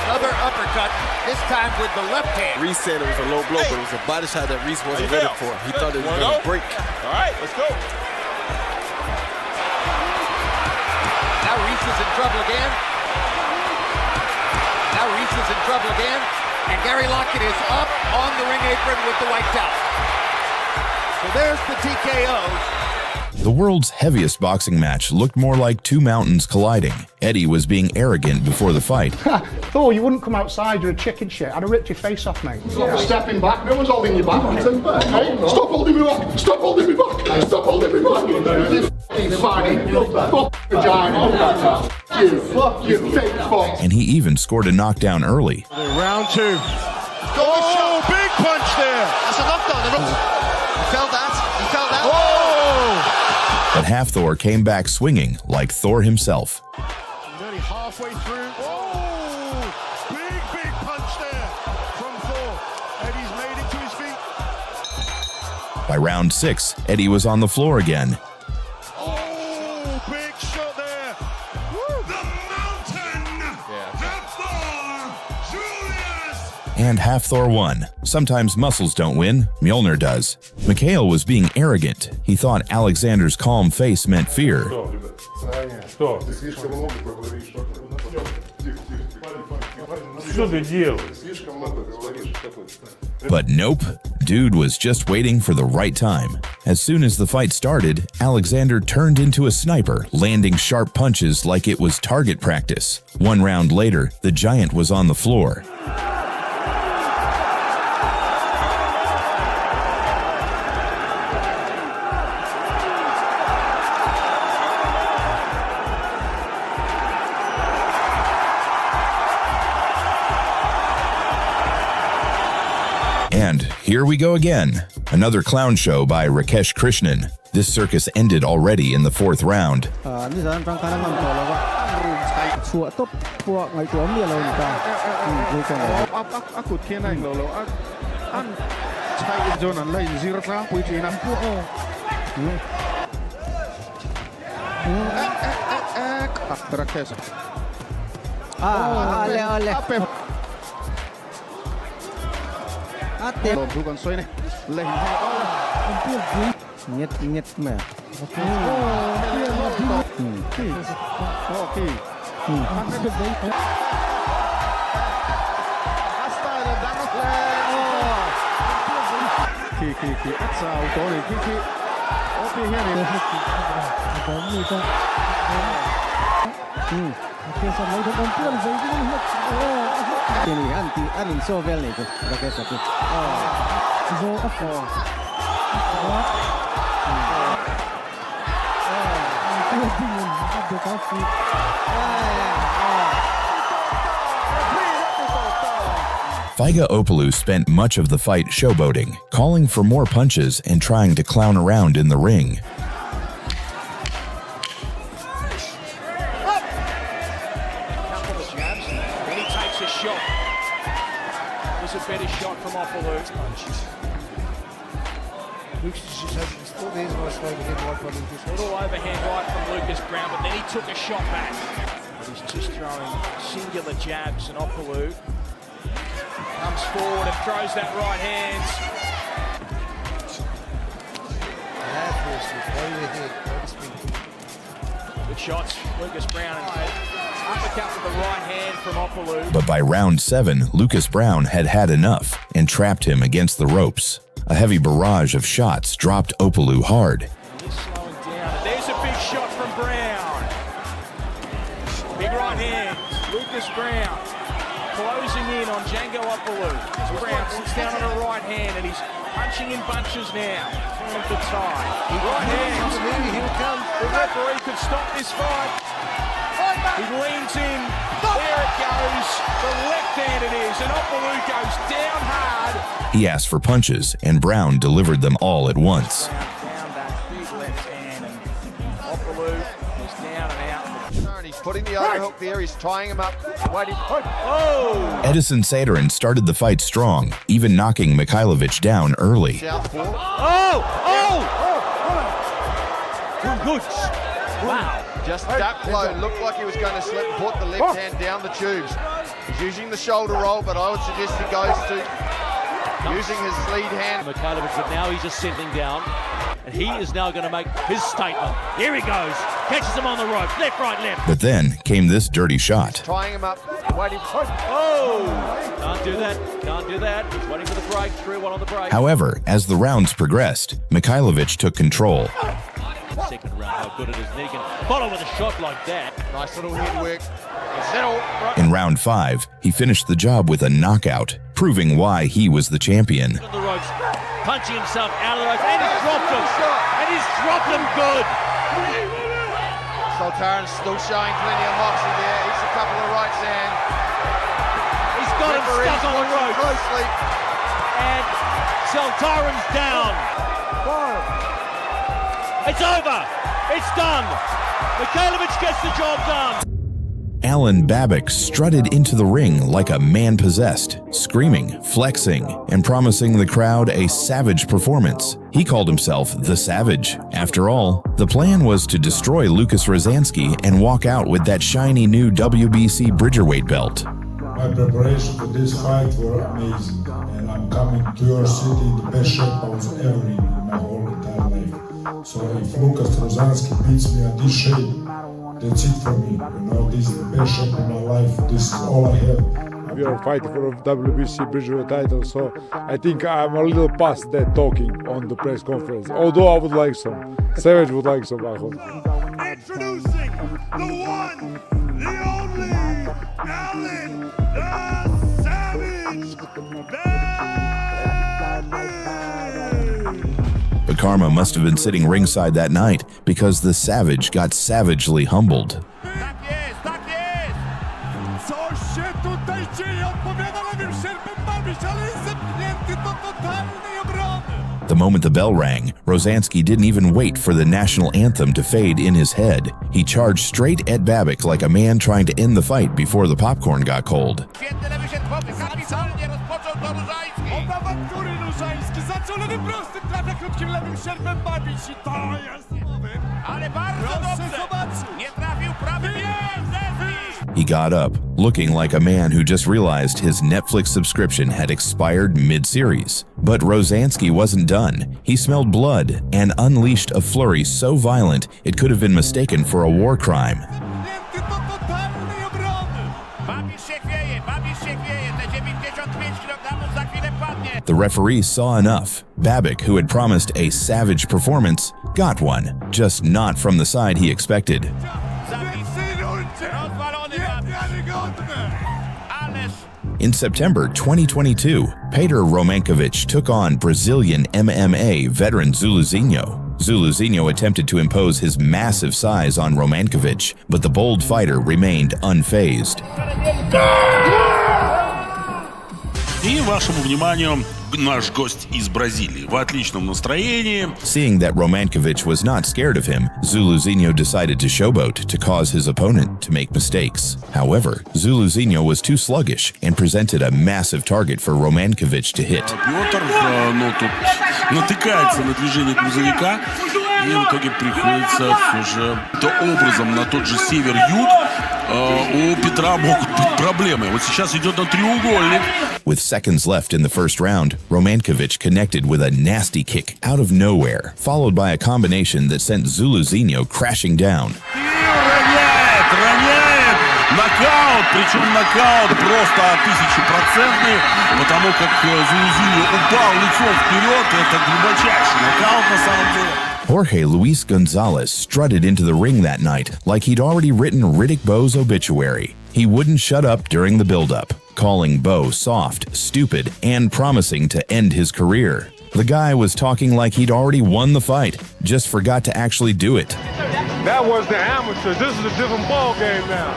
Another uppercut, this time with the left hand. Reese said it was a low blow, but it was a body shot that Reese wasn't ready for. He thought it was going to break. All right, let's go. Now Reese is in trouble again. And Gary Lockett is up on the ring apron with the white towel. So there's the TKO. The world's heaviest boxing match looked more like two mountains colliding. Eddie was being arrogant before the fight. Thor, you wouldn't come outside, you're a chicken shit. I'd have ripped your face off, mate. Stepping back, no one's holding you back. Hey, stop holding me back! Stop holding me back! Stop holding me back! You f***ing faggot! Fuck vagina! Fuck you, fake fuck! And he even scored a knockdown early. Round 2. Oh, big punch there! That's a knockdown. He felt that. But Half Thor came back swinging like Thor himself. Nearly halfway through. Oh, big punch there from Thor. Eddie's made it to his feet. By round 6, Eddie was on the floor again. Oh, big shot there. Woo. The mountain. Half Thor. Julius. And Half Thor won. Sometimes muscles don't win, Mjolnir does. Mikhail was being arrogant. He thought Alexander's calm face meant fear. But nope, dude was just waiting for the right time. As soon as the fight started, Alexander turned into a sniper, landing sharp punches like it was target practice. 1 round later, the giant was on the floor. And here we go again. Another clown show by Rakesh Krishnan. This circus ended already in the 4th round. Faigaopoulou spent much of the fight showboating, calling for more punches and trying to clown around in the ring. Then he takes a shot. There's a better shot from Opoulou. Little overhand right from Lucas Brown, but then he took a shot back. He's just throwing singular jabs, and Opoulou comes forward and throws that right hand. Good shots, Lucas Brown, and uppercut with the right hand from Opoulou. But by round 7, Lucas Brown had had enough and trapped him against the ropes. A heavy barrage of shots dropped Opoulou hard. He's slowing down, and there's a big shot from Brown. Big right hand, Lucas Brown closing in on Django Opoulou. Brown sits down on a right hand, and he's punching in bunches now. Trying to tie. Right hand. Here comes. The referee could stop this fight. He leans in. There it goes. The left hand it is, and Opoulou goes down hard. He asked for punches, and Brown delivered them all at once. Found that big left hand. overhook there. He's tying him up. Waiting. Edison Stivern started the fight strong, even knocking Mikhailovich down early. Southpaw. Wow. Just ducked low. Looked like he was going to slip and put the left hand down the tubes. He's using the shoulder roll, but I would suggest he goes to using his lead hand. Mikhailovich, but now he's just settling down. And he is now going to make his statement. Here he goes. Catches him on the ropes. Left, right, left. But then came this dirty shot. Tying him up. Waiting. Can't do that. Can't do that. He's waiting for the breakthrough. One on the break. However, as the rounds progressed, Mikhailovich took control. Second round, how good it is. Then he can follow with a shot like that. Nice little head work. In round 5, he finished the job with a knockout, proving why he was the champion. On the ropes, punching himself out of the ropes, and he's dropped him. And he's dropped him good. Soltaran's still showing plenty of moxie there. He's a couple of rights hand. He's got him stuck on the ropes. Closely. And Soltaran's down. It's over. It's done. Mikhailovich gets the job done. Alan Babic strutted into the ring like a man possessed, screaming, flexing, and promising the crowd a savage performance. He called himself the Savage. After all, the plan was to destroy Lucas Rozansky and walk out with that shiny new WBC Bridgerweight belt. My preparation for this fight were amazing, and I'm coming to your city in the best shape I was ever in my whole entire life. So if Lucas Rozansky beats me at this shape, that's it for me. You know, this is the best shape of my life. This is all I have. We are fighting for a WBC Bridgerweight title, so I think I'm a little past that talking on the press conference. Although I would like some. Savage would like some, I hope. Introducing the one, the only, Alan the Savage But karma must have been sitting ringside that night because the Savage got savagely humbled. The moment the bell rang, Rozansky didn't even wait for the national anthem to fade in his head. He charged straight at Babic like a man trying to end the fight before the popcorn got cold. He got up, looking like a man who just realized his Netflix subscription had expired mid-series. But Rozansky wasn't done. He smelled blood and unleashed a flurry so violent it could have been mistaken for a war crime. The referee saw enough. Babic, who had promised a savage performance, got one, just not from the side he expected. In September 2022, Peter Romanovich took on Brazilian MMA veteran Zuluinho. Zuluinho attempted to impose his massive size on Romanovich, but the bold fighter remained unfazed. И вашему вниманию наш гость из Бразилии в отличном настроении. Seeing that Romanovich was not scared of him, Zuluinho decided to showboat to cause his opponent to make mistakes. However, Zuluinho was too sluggish and presented a massive target for Romanovich to hit. Петр, но тут натыкается на движение грузовика, и в итоге приходится все же образом на тот же север-юг. У Петра могут быть проблемы. Вот сейчас идет на треугольник. With seconds left in the first round, Romanovich connected with a nasty kick out of nowhere, followed by a combination that sent Zuluinho crashing down. Роняет! Нокаут, причем нокаут просто 1000%, потому как Зuluinho упал лицом вперед. Это глубочайший нокаут на самом деле. Jorge Luis Gonzalez strutted into the ring that night like he'd already written Riddick Bowe's obituary. He wouldn't shut up during the build-up, calling Bowe soft, stupid, and promising to end his career. The guy was talking like he'd already won the fight, just forgot to actually do it. That was the amateurs. This is a different ball game now.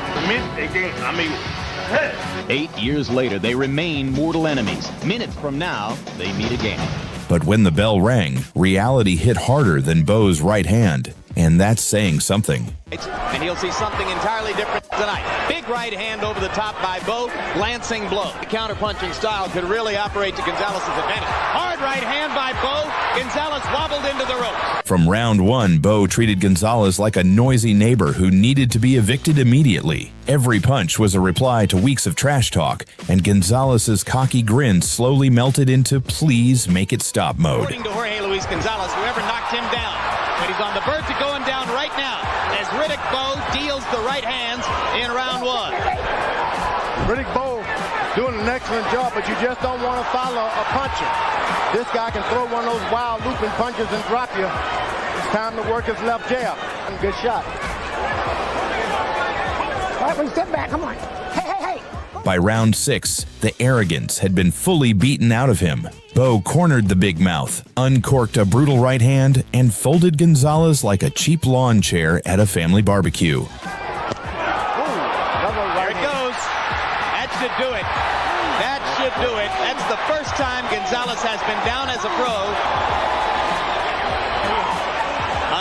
8 years later, they remain mortal enemies. Minutes from now, they meet again. But when the bell rang, reality hit harder than Bowe's right hand. And that's saying something. And he'll see something entirely different tonight. Big right hand over the top by Bo, lancing blow. The counter-punching style could really operate to Gonzalez's advantage. Hard right hand by Bo. Gonzalez wobbled into the ropes. From round one, Bo treated Gonzalez like a noisy neighbor who needed to be evicted immediately. Every punch was a reply to weeks of trash talk, and Gonzalez's cocky grin slowly melted into please make it stop mode. According to Jorge Luis Gonzalez, whoever knocked him down, but he's on the verge of going down right now as Riddick Bowe deals the right hands in round one. Riddick Bowe doing an excellent job, but you just don't want to follow a puncher. This guy can throw one of those wild looping punches and drop you. It's time to work his left jab. Good shot. All right, step back, come on. Hey. By round 6, the arrogance had been fully beaten out of him. Bo cornered the big mouth, uncorked a brutal right hand, and folded Gonzalez like a cheap lawn chair at a family barbecue. There it goes. That should do it. That should do it. That's the first time Gonzalez has been down as a pro.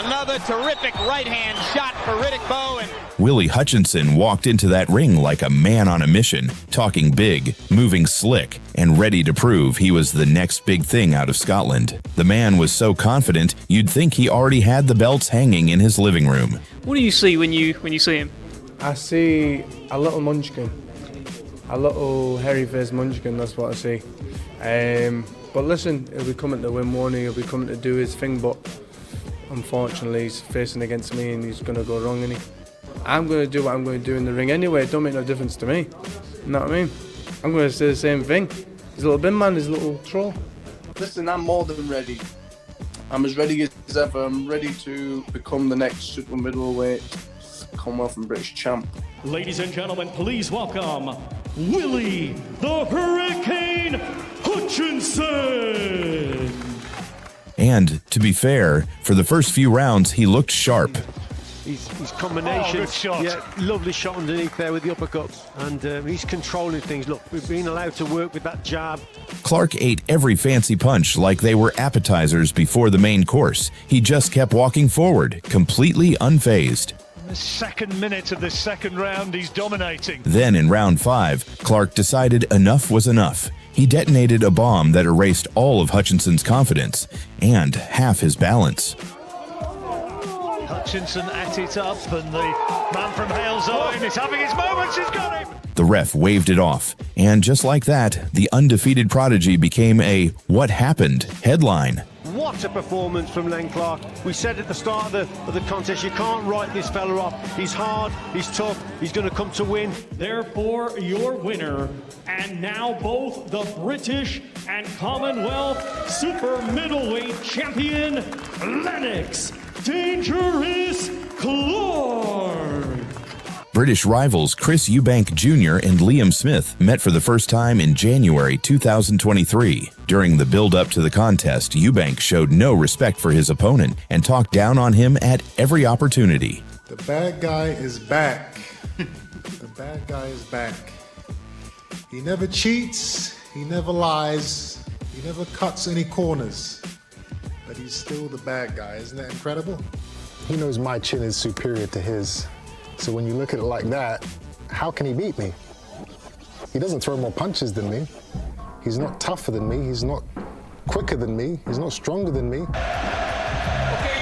Another terrific right hand shot for Riddick Bowe. And Willie Hutchinson walked into that ring like a man on a mission, talking big, moving slick, and ready to prove he was the next big thing out of Scotland. The man was so confident you'd think he already had the belts hanging in his living room. What do you see when you see him? I see a little munchkin, a little hairy-faced munchkin. That's what I see. But listen, he'll be coming to win one. He'll be coming to do his thing, but unfortunately, he's facing against me and he's going to go wrong, isn't he? I'm going to do what I'm going to do in the ring anyway. It don't make no difference to me. You know what I mean? I'm going to say the same thing. He's a little bin man, he's a little troll. Listen, I'm more than ready. I'm as ready as ever. I'm ready to become the next super middleweight Commonwealth and British champ. Ladies and gentlemen, please welcome Willie the Hurricane Hutchinson. And, to be fair, for the first few rounds, he looked sharp. His combinations, yeah, lovely shot underneath there with the uppercuts, and he's controlling things. Look, we've been allowed to work with that jab. Clarke ate every fancy punch like they were appetizers before the main course. He just kept walking forward, completely unfazed. In the second minute of the second round, he's dominating. Then in round 5, Clarke decided enough was enough. He detonated a bomb that erased all of Hutchinson's confidence and half his balance. Hutchinson at it up, and the man from Hale's Own is having his moments. He's got him. The ref waved it off, and just like that, the undefeated prodigy became a "What Happened?" headline. What a performance from Len Clarke. We said at the start of the contest, you can't write this fella off. He's hard, he's tough, he's going to come to win. Therefore, your winner, and now both the British and Commonwealth super middleweight champion, Lennox Dangerous Clarke. British rivals Chris Eubank Jr. and Liam Smith met for the first time in January 2023. During the build-up to the contest, Eubank showed no respect for his opponent and talked down on him at every opportunity. The bad guy is back. The bad guy is back. He never cheats, he never lies, he never cuts any corners. But he's still the bad guy. Isn't that incredible? He knows my chin is superior to his. So when you look at it like that, how can he beat me? He doesn't throw more punches than me. He's not tougher than me. He's not quicker than me. He's not stronger than me. Okay,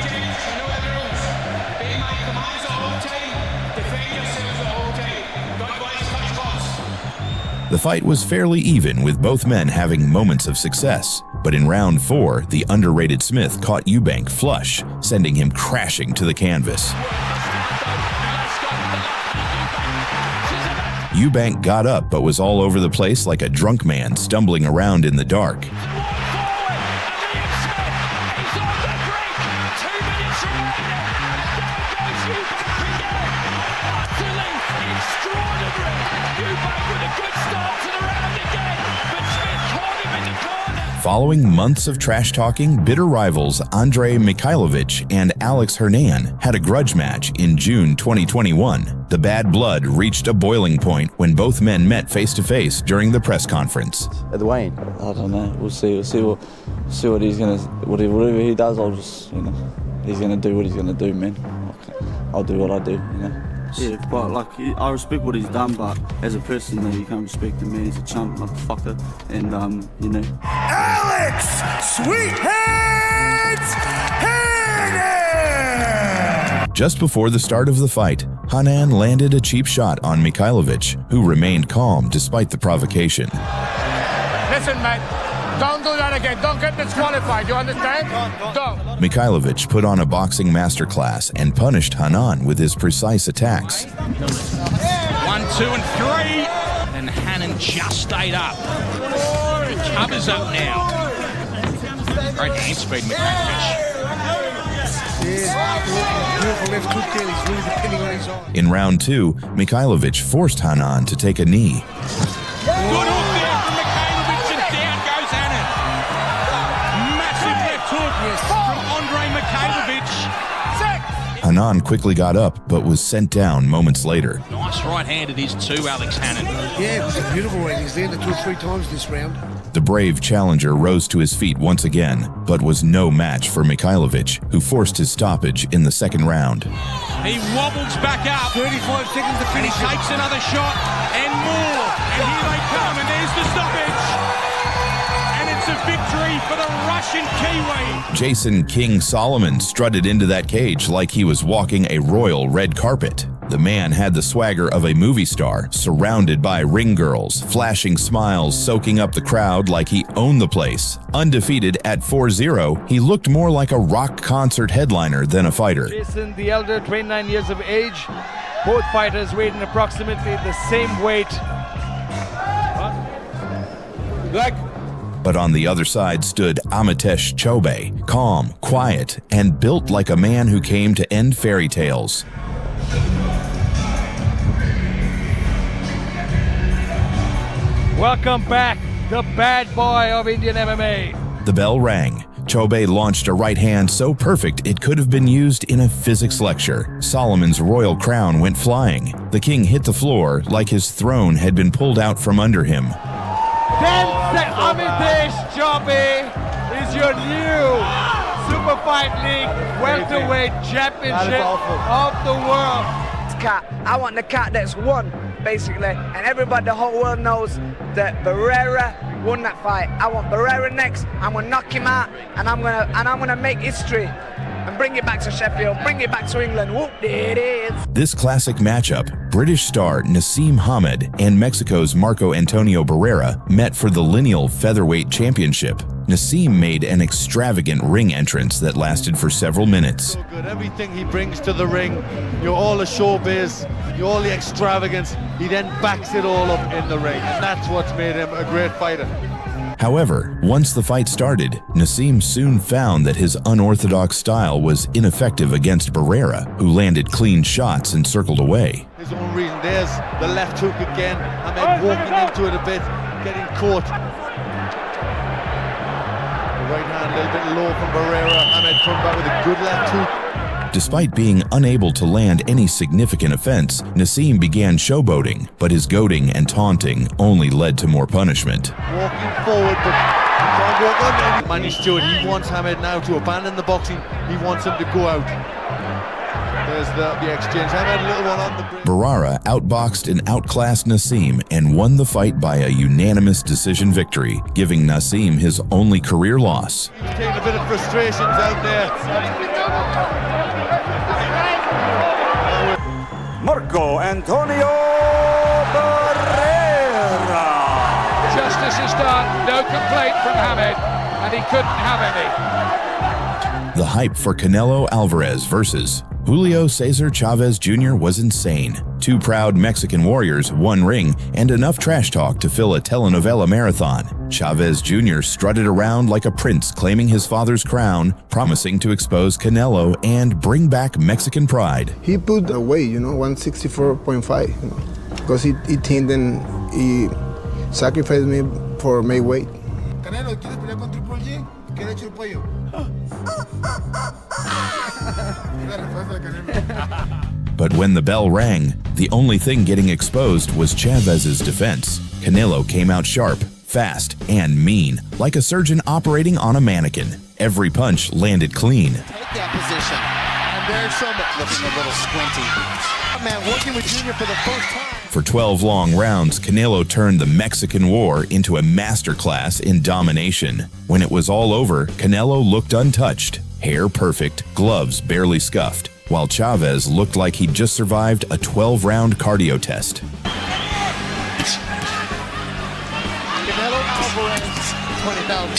James, you know the rules. Be my commands the whole time. Defend yourselves the whole time. Don't let us touch gloves. The fight was fairly even, with both men having moments of success. But in round 4, the underrated Smith caught Eubank flush, sending him crashing to the canvas. Eubank got up but was all over the place like a drunk man stumbling around in the dark. Following months of trash-talking, bitter rivals Andrei Mikhailovich and Alex Hernan had a grudge match in June 2021. The bad blood reached a boiling point when both men met face-to-face during the press conference. Dwayne, I don't know. We'll see what he's gonna. Whatever he does, I'll just, he's going to do what he's going to do, man. I'll do what I do, you know. Yeah, but like, I respect what he's done, but as a person, you can't respect him, man. He's a chump, motherfucker, and, you know. Alex Sweetheads Hanan! Just before the start of the fight, Hanan landed a cheap shot on Mikhailovich, who remained calm despite the provocation. Listen, mate. Don't do that again. Don't get disqualified. You understand? Don't. Mikhailovich put on a boxing masterclass and punished Hanan with his precise attacks. 1, 2, and 3. And Hanan just stayed up. He covers up now. Great hand speed, Mikhailovich. In round 2, Mikhailovich forced Hanan to take a knee. Good hook there from Mikhailovich, and down goes Hanan. Massive left hook from Andre Mikhailovich. Hanan quickly got up, but was sent down moments later. Nice right hand it is too, Alex Hanan. Yeah, it was a beautiful round. He's landed 2 or 3 times this round. The brave challenger rose to his feet once again, but was no match for Mikhailovich, who forced his stoppage in the second round. He wobbles back up. 35 seconds to finish. He takes another shot and more. And here they come, and there's the stoppage. And it's a victory for the Russian Kiwi. Jason King Solomon strutted into that cage like he was walking a royal red carpet. The man had the swagger of a movie star, surrounded by ring girls, flashing smiles soaking up the crowd like he owned the place. Undefeated at 4-0, he looked more like a rock concert headliner than a fighter. Jason the elder, 29 years of age. Both fighters weighed in approximately the same weight. But on the other side stood Amitesh Chobe, calm, quiet, and built like a man who came to end fairy tales. Welcome back, the bad boy of Indian MMA. The bell rang. Chobe launched a right hand so perfect it could have been used in a physics lecture. Solomon's royal crown went flying. The king hit the floor like his throne had been pulled out from under him. Amitesh Chobe is your new Super Fight League welterweight championship of the world. I want the cat that's won, basically, and everybody, the whole world knows that Barrera won that fight. I want Barrera next. I'm gonna knock him out, and I'm gonna make history and bring it back to Sheffield, bring it back to England. Whoop, there it is. This classic matchup, British star Naseem Hamed and Mexico's Marco Antonio Barrera met for the lineal featherweight championship. Naseem made an extravagant ring entrance that lasted for several minutes. So good. Everything he brings to the ring, all the showbiz, all the extravagance, he then backs it all up in the ring, and that's what's made him a great fighter. However, once the fight started, Naseem soon found that his unorthodox style was ineffective against Barrera, who landed clean shots and circled away. His own reason, there's the left hook again, and then walking into it a bit, getting caught. The right hand a little bit low from Barrera, and then come back with a good left hook. Despite being unable to land any significant offense, Naseem began showboating, but his goading and taunting only led to more punishment. Walking forward, but he can't walk on. Managed to, and he wants Hamed now to abandon the boxing. He wants him to go out. There's the exchange. Hamed, a little one on the break. Barrera outboxed and outclassed Naseem and won the fight by a unanimous decision victory, giving Naseem his only career loss. He's taking a bit of frustrations out there. Marco Antonio Barrera. Justice is done, no complaint from Hamed, and he couldn't have any. The hype for Canelo Alvarez versus Julio Cesar Chavez Jr. was insane. Two proud Mexican warriors, one ring, and enough trash talk to fill a telenovela marathon. Chavez Jr. strutted around like a prince claiming his father's crown, promising to expose Canelo and bring back Mexican pride. He put away, 164.5, because he thinned and he sacrificed me for my weight. Canelo, ¿quieres pelear con Triple G? ¿Qué le echo el pollo? But when the bell rang, the only thing getting exposed was Chavez's defense. Canelo came out sharp, fast, and mean, like a surgeon operating on a mannequin. every punch landed clean. Take that position. And there's some looking a little squinty. Man, working with Junior for the first time. For 12 long rounds, Canelo turned the Mexican War into a masterclass in domination. When it was all over, Canelo looked untouched, hair perfect, gloves barely scuffed, while Chavez looked like he'd just survived a 12-round cardio test. Canelo Alvarez, 20,000.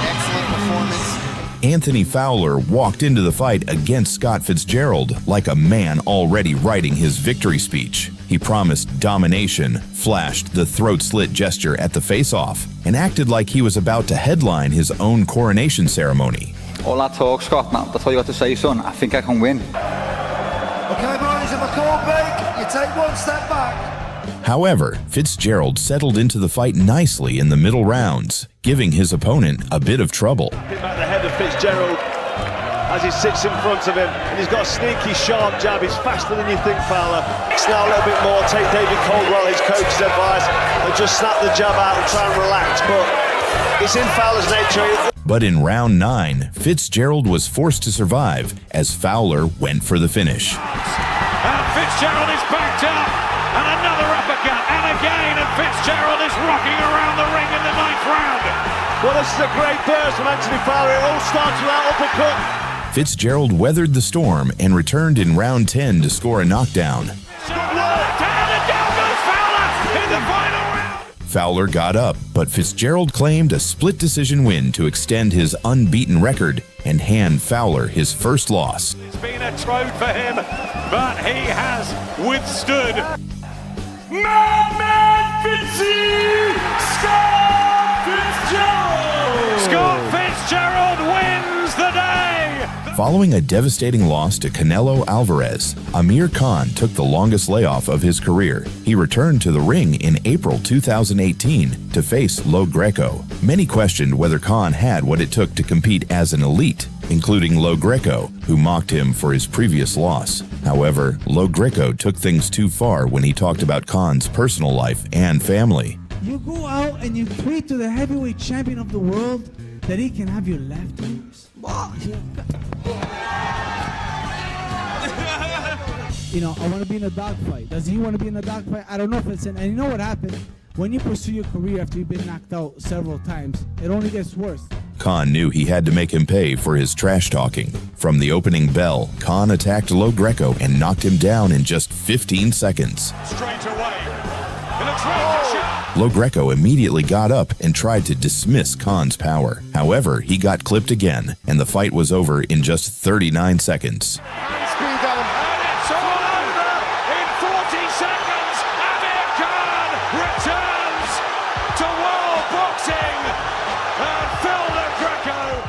Excellent performance. Anthony Fowler walked into the fight against Scott Fitzgerald like a man already writing his victory speech. He promised domination, flashed the throat-slit gesture at the face-off, and acted like he was about to headline his own coronation ceremony. All that talk, Scott, that's all you got to say, son. I think I can win. Okay, boys, if I call break, you take one step back. However, Fitzgerald settled into the fight nicely in the middle rounds, giving his opponent a bit of trouble. Hit back the head of Fitzgerald as he sits in front of him, and he's got a sneaky sharp jab. He's faster than you think, Fowler. Now a little bit more, take David Caldwell, his coach's advice, and just snap the jab out and try and relax, but it's in Fowler's nature. But in round 9, Fitzgerald was forced to survive as Fowler went for the finish. And Fitzgerald is backed up, and another uppercut, and again, and Fitzgerald is rocking around the ring in the 9th round. Well, this is a great burst from Anthony Fowler. It all starts with that uppercut. Fitzgerald weathered the storm and returned in round 10 to score a knockdown. Fowler got up, but Fitzgerald claimed a split decision win to extend his unbeaten record and hand Fowler his first loss. It's been a road for him, but he has withstood. Madman Fitzy! Scott Fitzgerald! Scott Fitzgerald wins the day! Following a devastating loss to Canelo Alvarez, Amir Khan took the longest layoff of his career. He returned to the ring in April 2018 to face Lo Greco. Many questioned whether Khan had what it took to compete as an elite, including Lo Greco, who mocked him for his previous loss. However, Lo Greco took things too far when he talked about Khan's personal life and family. You go out and you tweet to the heavyweight champion of the world that he can have your leftovers. You know, I want to be in a dogfight. Does he want to be in a dogfight? I don't know if it's in. And you know what happens? When you pursue your career after you've been knocked out several times, it only gets worse. Khan knew he had to make him pay for his trash talking. From the opening bell, Khan attacked Lo Greco and knocked him down in just 15 seconds. Straight away. Lo Greco immediately got up and tried to dismiss Khan's power. However, he got clipped again, and the fight was over in just 39 seconds.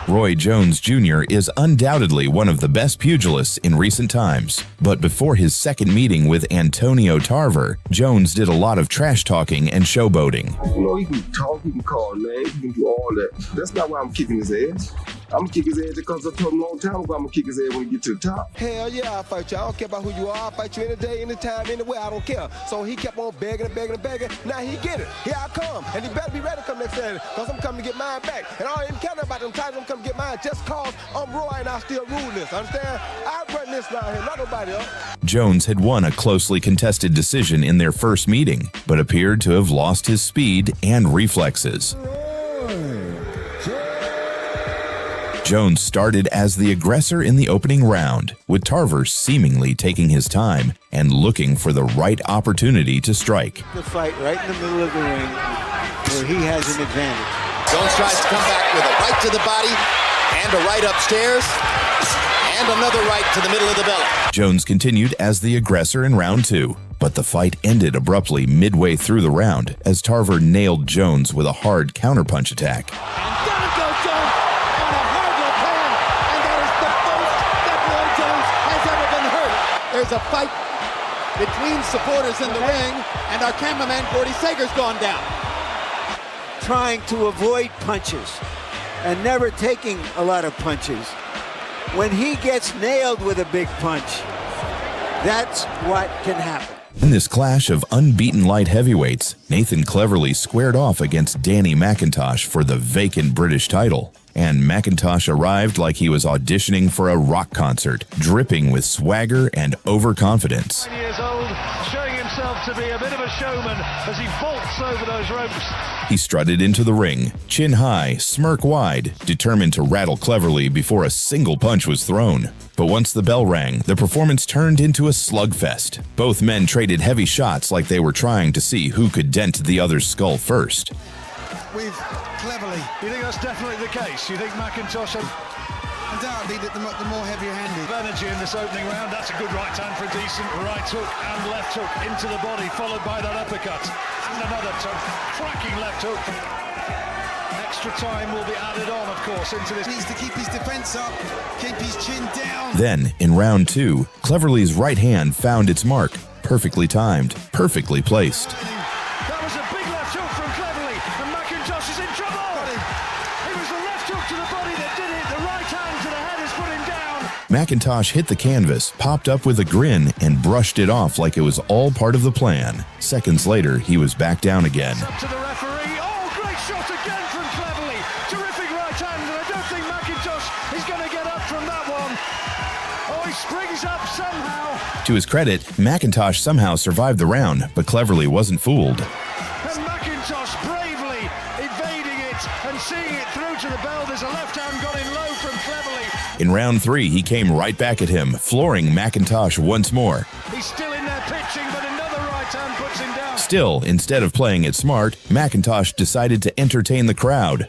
Roy Jones Jr. is undoubtedly one of the best pugilists in recent times. But before his second meeting with Antonio Tarver, Jones did a lot of trash talking and showboating. You know, he can talk, he can call names, he can do all that. That's not why I'm kicking his ass. I'm gonna kick his ass because I told him a long time ago I'm gonna kick his ass when he get to the top. Hell yeah, I'll fight you. I don't care about who you are. I'll fight you any day, anytime, anywhere. I don't care. So he kept on begging and begging and begging. Now he get it. Here I come. And he better be ready to come next Saturday because I'm coming to get mine back. And I ain't care about them times I'm coming to get mine just cause I'm Roy and I still rule this. Understand? I run this down here, not nobody else. Jones had won a closely contested decision in their first meeting, but appeared to have lost his speed and reflexes. Jones started as the aggressor in the opening round, with Tarver seemingly taking his time and looking for the right opportunity to strike. The fight right in the middle of the ring where he has an advantage. Jones tries to come back with a right to the body and a right upstairs and another right to the middle of the belly. Jones continued as the aggressor in round 2, but the fight ended abruptly midway through the round as Tarver nailed Jones with a hard counterpunch attack. There's a fight between supporters in the ring, and our cameraman, Gordy Sager's gone down. Trying to avoid punches and never taking a lot of punches. When he gets nailed with a big punch, that's what can happen. In this clash of unbeaten light heavyweights, Nathan cleverly squared off against Danny McIntosh for the vacant British title. And McIntosh arrived like he was auditioning for a rock concert, dripping with swagger and overconfidence. 9 years old, showing himself to be a bit of a showman as he vaults over those ropes. He strutted into the ring, chin high, smirk wide, determined to rattle cleverly before a single punch was thrown. But once the bell rang, the performance turned into a slugfest. Both men traded heavy shots like they were trying to see who could dent the other's skull first. With cleverly. You think that's definitely the case? You think McIntosh had Undoubtedly the more heavier-handed energy in this opening round? That's a good right hand for a decent right hook and left hook into the body, followed by that uppercut and another cracking left hook. Extra time will be added on, of course, into this. He needs to keep his defense up, keep his chin down. Then, in round 2, Cleverly's right hand found its mark, perfectly timed, perfectly placed. That was a big left hook from Cleverly, and McIntosh is in trouble. It was the left hook to the body that did it. The right hand to the head has put him down. McIntosh hit the canvas, popped up with a grin, and brushed it off like it was all part of the plan. Seconds later, he was back down again. Up to the referee. Oh, great shot again from Cleverly. Terrific right hand, and I don't think McIntosh is going to get up from that one. Oh, he springs up somehow. To his credit, McIntosh somehow survived the round, but Cleverly wasn't fooled. And McIntosh bravely evading it and seeing it through to the bell. There's a left hand got in low from Cleverly. In round 3, he came right back at him, flooring McIntosh once more. He's still in there pitching, but another right hand puts him down. Still, instead of playing it smart, McIntosh decided to entertain the crowd.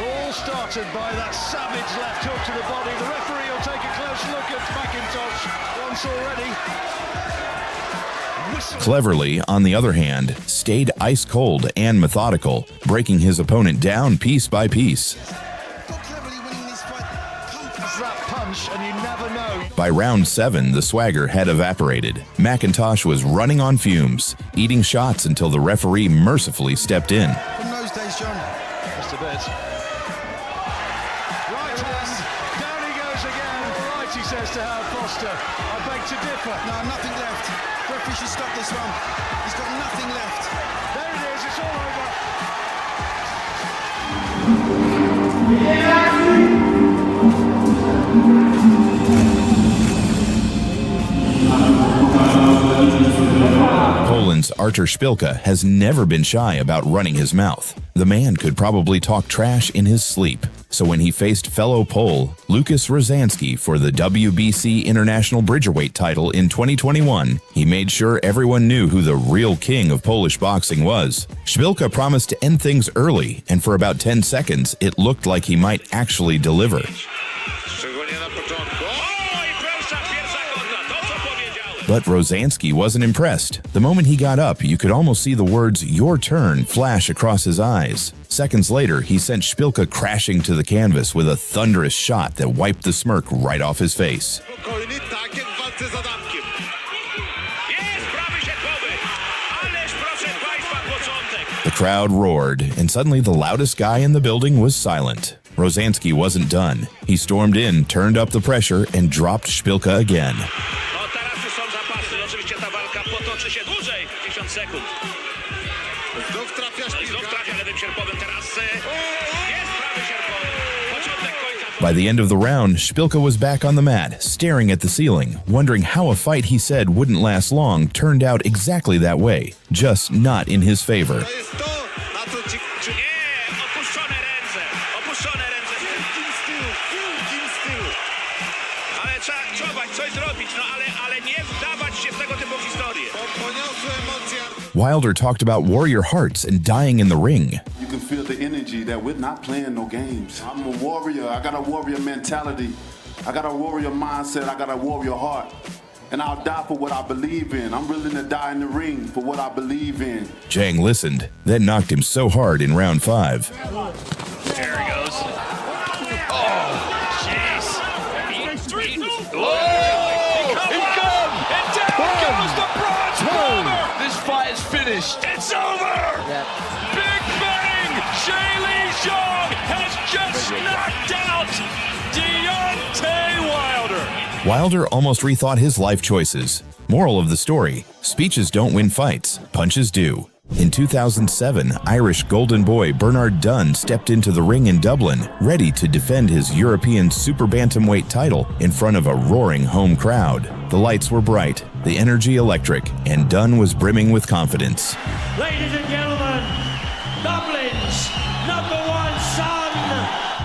All started by that savage left hook to the body. The referee will take a close look at McIntosh once already. Cleverly, on the other hand, stayed ice cold and methodical, breaking his opponent down piece by piece. That punch, and you never know. By round 7, the swagger had evaporated. McIntosh was running on fumes, eating shots until the referee mercifully stepped in. From those days, John. Just a bit. Right hand, down he goes again. Right, he says to Howard Foster. I beg to differ. No, nothing left. Referee should stop this one. He's got nothing left. There it is, it's all over. Poland's Artur Szpilka has never been shy about running his mouth. The man could probably talk trash in his sleep. So when he faced fellow Pole Lukas Rozansky for the WBC International Bridgerweight title in 2021, he made sure everyone knew who the real king of Polish boxing was. Szpilka promised to end things early, and for about 10 seconds, it looked like he might actually deliver. But Rozansky wasn't impressed. The moment he got up, you could almost see the words, "Your turn," flash across his eyes. Seconds later, he sent Szpilka crashing to the canvas with a thunderous shot that wiped the smirk right off his face. The crowd roared, and suddenly the loudest guy in the building was silent. Rozansky wasn't done. He stormed in, turned up the pressure, and dropped Szpilka again. By the end of the round, Szpilka was back on the mat, staring at the ceiling, wondering how a fight he said wouldn't last long turned out exactly that way, just not in his favor. Wilder talked about warrior hearts and dying in the ring. You can feel the energy that we're not playing no games. I'm a warrior. I got a warrior mentality. I got a warrior mindset. I got a warrior heart. And I'll die for what I believe in. I'm willing to die in the ring for what I believe in. Zhang listened, then knocked him so hard in round 5. There he goes. Oh, jeez. It's over! Big bang! Shaylee Zhang has just knocked out Deontay Wilder! Wilder almost rethought his life choices. Moral of the story: speeches don't win fights, punches do. In 2007, Irish golden boy Bernard Dunne stepped into the ring in Dublin, ready to defend his European super bantamweight title in front of a roaring home crowd. The lights were bright, the energy electric, and Dunne was brimming with confidence. Ladies and gentlemen, Dublin's #1 son.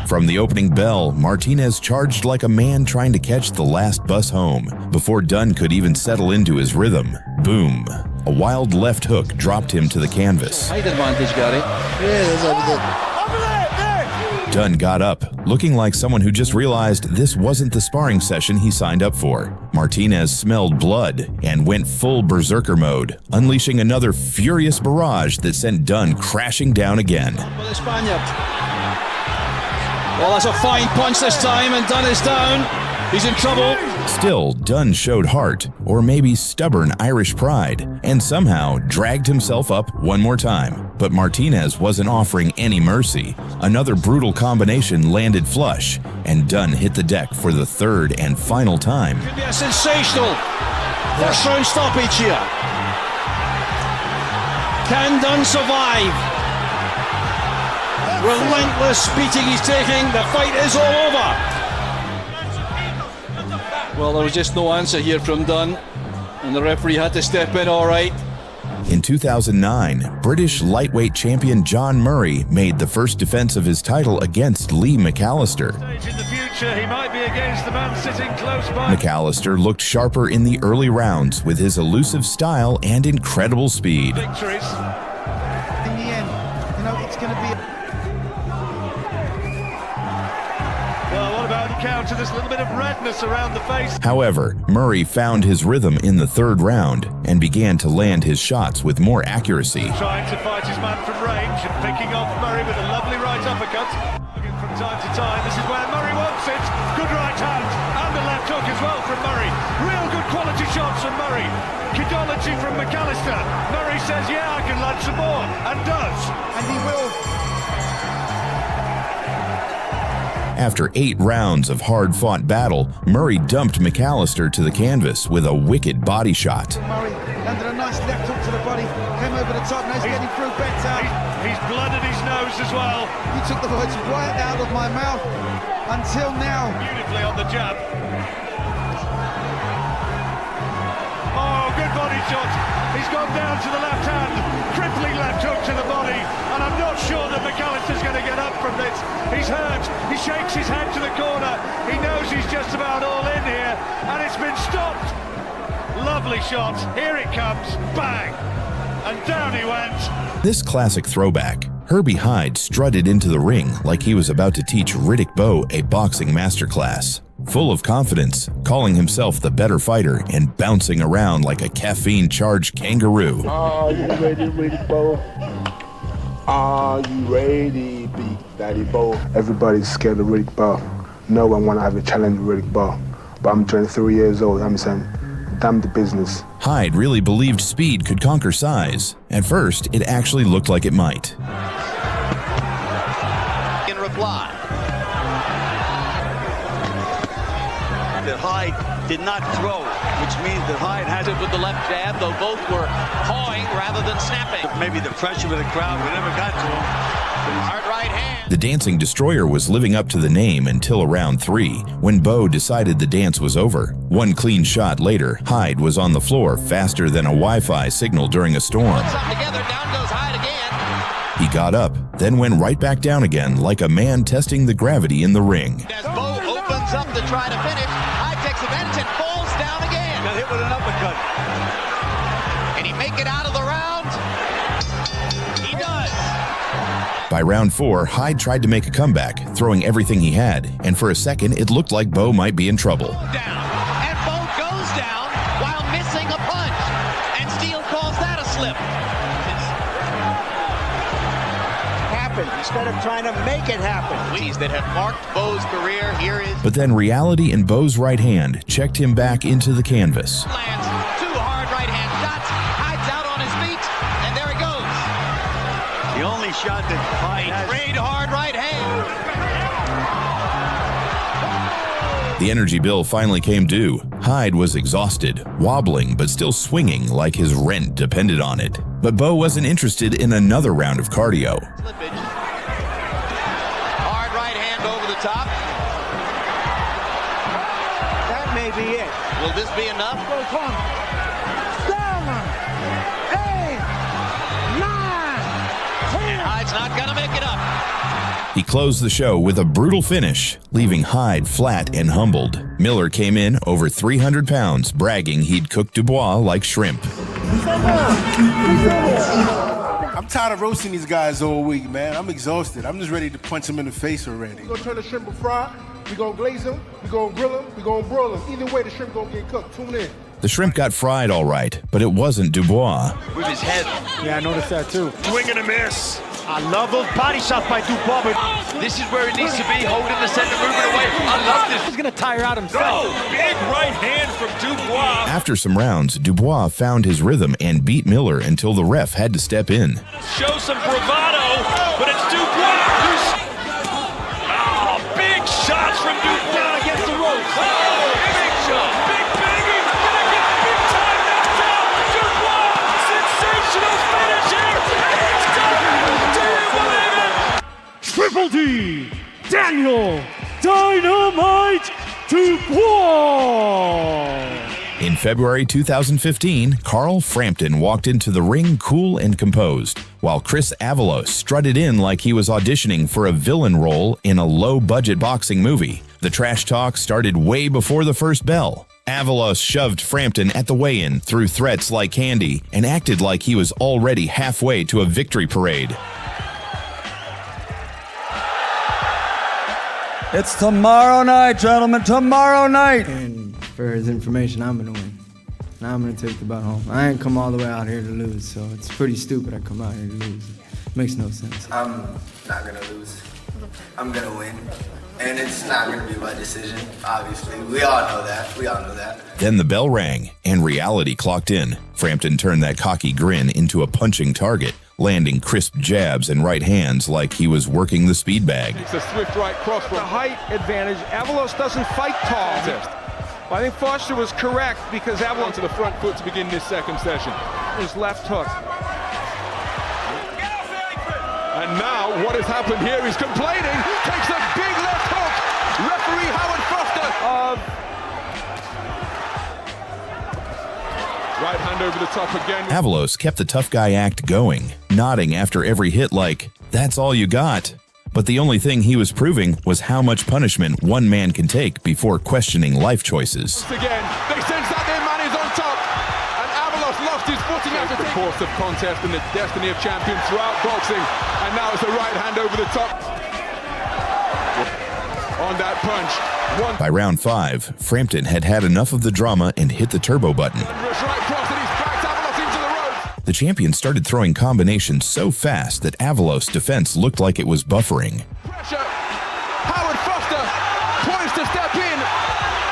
From the opening bell, Martinez charged like a man trying to catch the last bus home. Before Dunne could even settle into his rhythm, boom. A wild left hook dropped him to the canvas. Height advantage, Gary. Yeah, that's over there. Dunne got up, looking like someone who just realized this wasn't the sparring session he signed up for. Martinez smelled blood and went full berserker mode, unleashing another furious barrage that sent Dunne crashing down again. Well, the Spaniard. Well, that's a fine punch this time, and Dunne is down. He's in trouble. Still, Dunne showed heart, or maybe stubborn Irish pride, and somehow dragged himself up one more time. But Martinez wasn't offering any mercy. Another brutal combination landed flush, and Dunne hit the deck for the third and final time. Could be a sensational first round stoppage here. Can Dunne survive? Relentless beating he's taking. The fight is all over. Well, there was just no answer here from Dunne, and the referee had to step in, all right. In 2009, British lightweight champion John Murray made the first defense of his title against Lee McAllister. In the future, he might be against the man sitting close by. McAllister looked sharper in the early rounds with his elusive style and incredible speed. Victories. In the end, you know, it's going to be... Well, what about the counter? There's a little bit of redness around the face. However, Murray found his rhythm in the third round and began to land his shots with more accuracy. Trying to fight his man from range and picking off Murray with a lovely right uppercut. From time to time, this is where Murray wants it. Good right hand and the left hook as well from Murray. Real good quality shots from Murray. Kidology from McAllister. Murray says, yeah, I can land some more, and does. And he will. After 8 rounds of hard-fought battle, Murray dumped McAllister to the canvas with a wicked body shot. Murray landed a nice left hook to the body, came over the top, now he's getting through better. He's blooded his nose as well. You took the words right out of my mouth until now. Beautifully on the jab. Oh, good body shot. He's gone down to the left hand. Crippling left hook to the body. And I'm not sure that McAllister's going to get up from this. He's hurt. He shakes his head to the corner. He knows he's just about all in here. And it's been stopped. Lovely shot. Here it comes. Bang. And down he went. This classic throwback. Herbie Hyde strutted into the ring like he was about to teach Riddick Bowe a boxing masterclass. Full of confidence, calling himself the better fighter and bouncing around like a caffeine-charged kangaroo. Are you ready, Riddick Bowe? Are you ready, Big Daddy Bowe? Everybody's scared of Riddick Bowe. No one want to have a challenge with Riddick Bowe. But I'm 23 years old. I'm saying, damn the business. Hyde really believed speed could conquer size. At first, it actually looked like it might. In reply. That Hyde did not throw, which means that Hyde has it with the left jab, though both were pawing rather than snapping. Maybe the pressure of the crowd, we never got to him. Hard right hand. The Dancing Destroyer was living up to the name until round 3, when Bowe decided the dance was over. One clean shot later, Hyde was on the floor faster than a Wi-Fi signal during a storm. Together, down goes Hyde again. He got up, then went right back down again like a man testing the gravity in the ring. As Bowe opens up to try to finish, Hyde takes advantage and falls down again. Got hit with an uppercut. Can he make it out of the round? He does. By round 4, Hyde tried to make a comeback, throwing everything he had, and for a second it looked like Bowe might be in trouble. Down. And Bowe goes down while missing a punch. And Steele calls that a slip. Instead of trying to make it happen. That have marked Bowe's career. Here is. But then reality in Bowe's right hand checked him back into the canvas. Lands 2 hard right hand shots. Hyde's out on his feet, and there he goes. The only shot that Hyde has. Great hard right hand. The energy bill finally came due. Hyde was exhausted, wobbling but still swinging like his rent depended on it. But Bo wasn't interested in another round of cardio. Hard right hand over the top. That may be it. Will this be enough? 7, 8, 9, 10. And Hyde's not going to make it up. He closed the show with a brutal finish, leaving Hyde flat and humbled. Miller came in over 300 pounds, bragging he'd cooked Dubois like shrimp. I'm tired of roasting these guys all week, man. I'm exhausted. I'm just ready to punch them in the face already. We're gonna turn the shrimp fry. We're gonna glaze them. We're gonna grill them. We're gonna broil them. Either way, the shrimp gonna get cooked. Tune in. The shrimp got fried all right, but it wasn't Dubois. With his head. Yeah, I noticed that too. Swing and a miss. I love those body shots by Dubois, but this is where it needs to be, holding the center, moving away. I love this. He's going to tire out himself. Oh, big right hand from Dubois. After some rounds, Dubois found his rhythm and beat Miller until the ref had to step in. Show some bravado, but it's Dubois. Oh, big shots from Dubois against the ropes. Oh, big shot. Big biggie. Gonna get big time knockdown. Dubois, sensational finish here. It's done. Do you believe it? Triple D, Daniel Dynamite Dubois. In February 2015, Carl Frampton walked into the ring cool and composed, while Chris Avalos strutted in like he was auditioning for a villain role in a low-budget boxing movie. The trash talk started way before the first bell. Avalos shoved Frampton at the weigh-in, threw threats like candy, and acted like he was already halfway to a victory parade. It's tomorrow night, gentlemen, tomorrow night! And for his information, I'm gonna win. Now I'm gonna take the belt home. I ain't come all the way out here to lose, so it's pretty stupid I come out here to lose. Makes no sense. I'm not gonna lose. I'm gonna win. And it's not gonna be by decision, obviously. We all know that. Then the bell rang, and reality clocked in. Frampton turned that cocky grin into a punching target, landing crisp jabs and right hands like he was working the speed bag. It's a swift right cross from the height advantage. Avalos doesn't fight tall. I think Foster was correct because Avalos to the front foot to begin this second session. His left hook. And now what has happened here is complaining. Takes a big left hook. Referee Howard Foster of right hand over the top again. Avalos kept the tough guy act going, nodding after every hit like, "That's all you got." But the only thing he was proving was how much punishment one man can take before questioning life choices. Again, they sense that their man is on top, and Avalos lost his footing after the course of contest and the destiny of champions throughout boxing, and now it's a right hand over the top. On that punch. By round 5, Frampton had had enough of the drama and hit the turbo button. The champion started throwing combinations so fast that Avalos' defense looked like it was buffering. Pressure. Howard Foster poised to step in.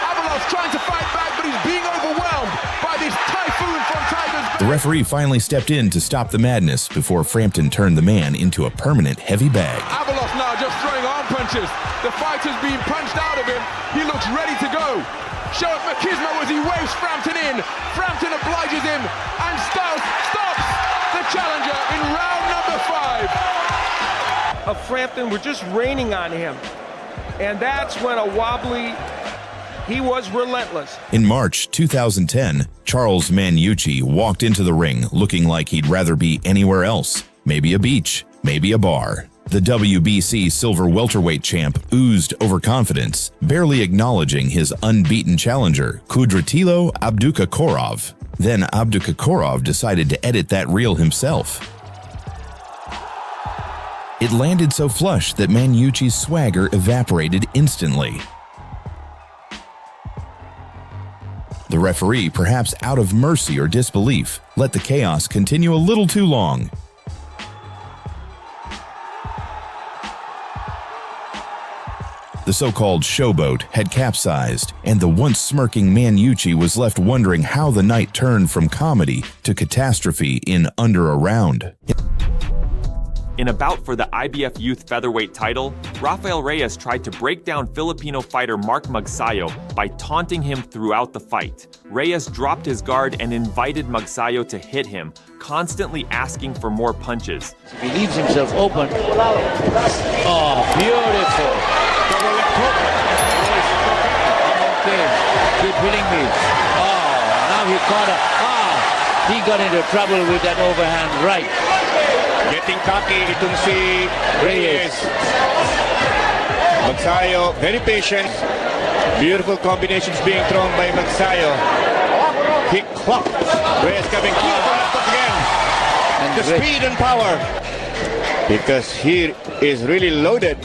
Avalos trying to fight back, but he's being overwhelmed by this typhoon from Tigers. The referee finally stepped in to stop the madness before Frampton turned the man into a permanent heavy bag. Avalos now just throwing arm punches. The fighter's being punched out of him. He looks ready to go. Show up machismo as he waves Frampton in. Frampton obliges him and stops the challenger in round number 5. Of Frampton were just raining on him. And that's when a wobbly, he was relentless. In March 2010, Charles Manuchi walked into the ring looking like he'd rather be anywhere else. Maybe a beach, maybe a bar. The WBC silver welterweight champ oozed overconfidence, barely acknowledging his unbeaten challenger, Kudratilo Abdulkorov. Then Abdulkorov decided to edit that reel himself. It landed so flush that Manuchi's swagger evaporated instantly. The referee, perhaps out of mercy or disbelief, let the chaos continue a little too long. The so-called showboat had capsized, and the once smirking Manuchi was left wondering how the night turned from comedy to catastrophe in under a round. In a bout for the IBF Youth Featherweight title, Rafael Reyes tried to break down Filipino fighter Mark Magsayo by taunting him throughout the fight. Reyes dropped his guard and invited Magsayo to hit him, constantly asking for more punches. He leaves himself open. Oh, beautiful. Okay, keep hitting me. Oh, now he caught up. He got into trouble with that overhand right. Getting cocky itong si Reyes. Magsayo, very patient. Beautiful combinations being thrown by Magsayo. Kick, clock. Reyes coming again. And the speed and power. Because he is really loaded.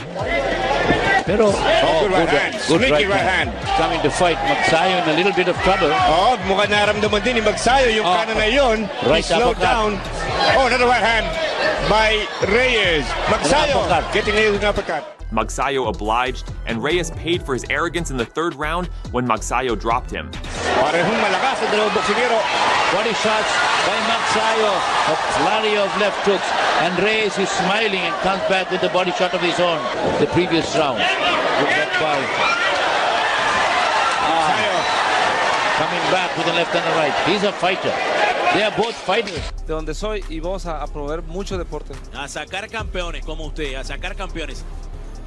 Pero, good right hand. Sneaky right hand. Coming to fight Magsayo in a little bit of trouble. Oh, mukhang naramdaman din ni Magsayo yung kanan na yun. Right he slowed down. Oh, another right hand by Reyes. Magsayo getting nailed in uppercut. Magsayo obliged, and Reyes paid for his arrogance in the third round when Magsayo dropped him. Parehong malakas ang dalawang boksingero. 20 shots by Magsayo, a flurry of left hooks, and Reyes is smiling and comes back with the body shot of his own the previous round. Good back by. Coming back with the left and the right. He's a fighter. They are both fighters. De donde soy y vamos a promover mucho deporte. A sacar campeones como usted, a sacar campeones.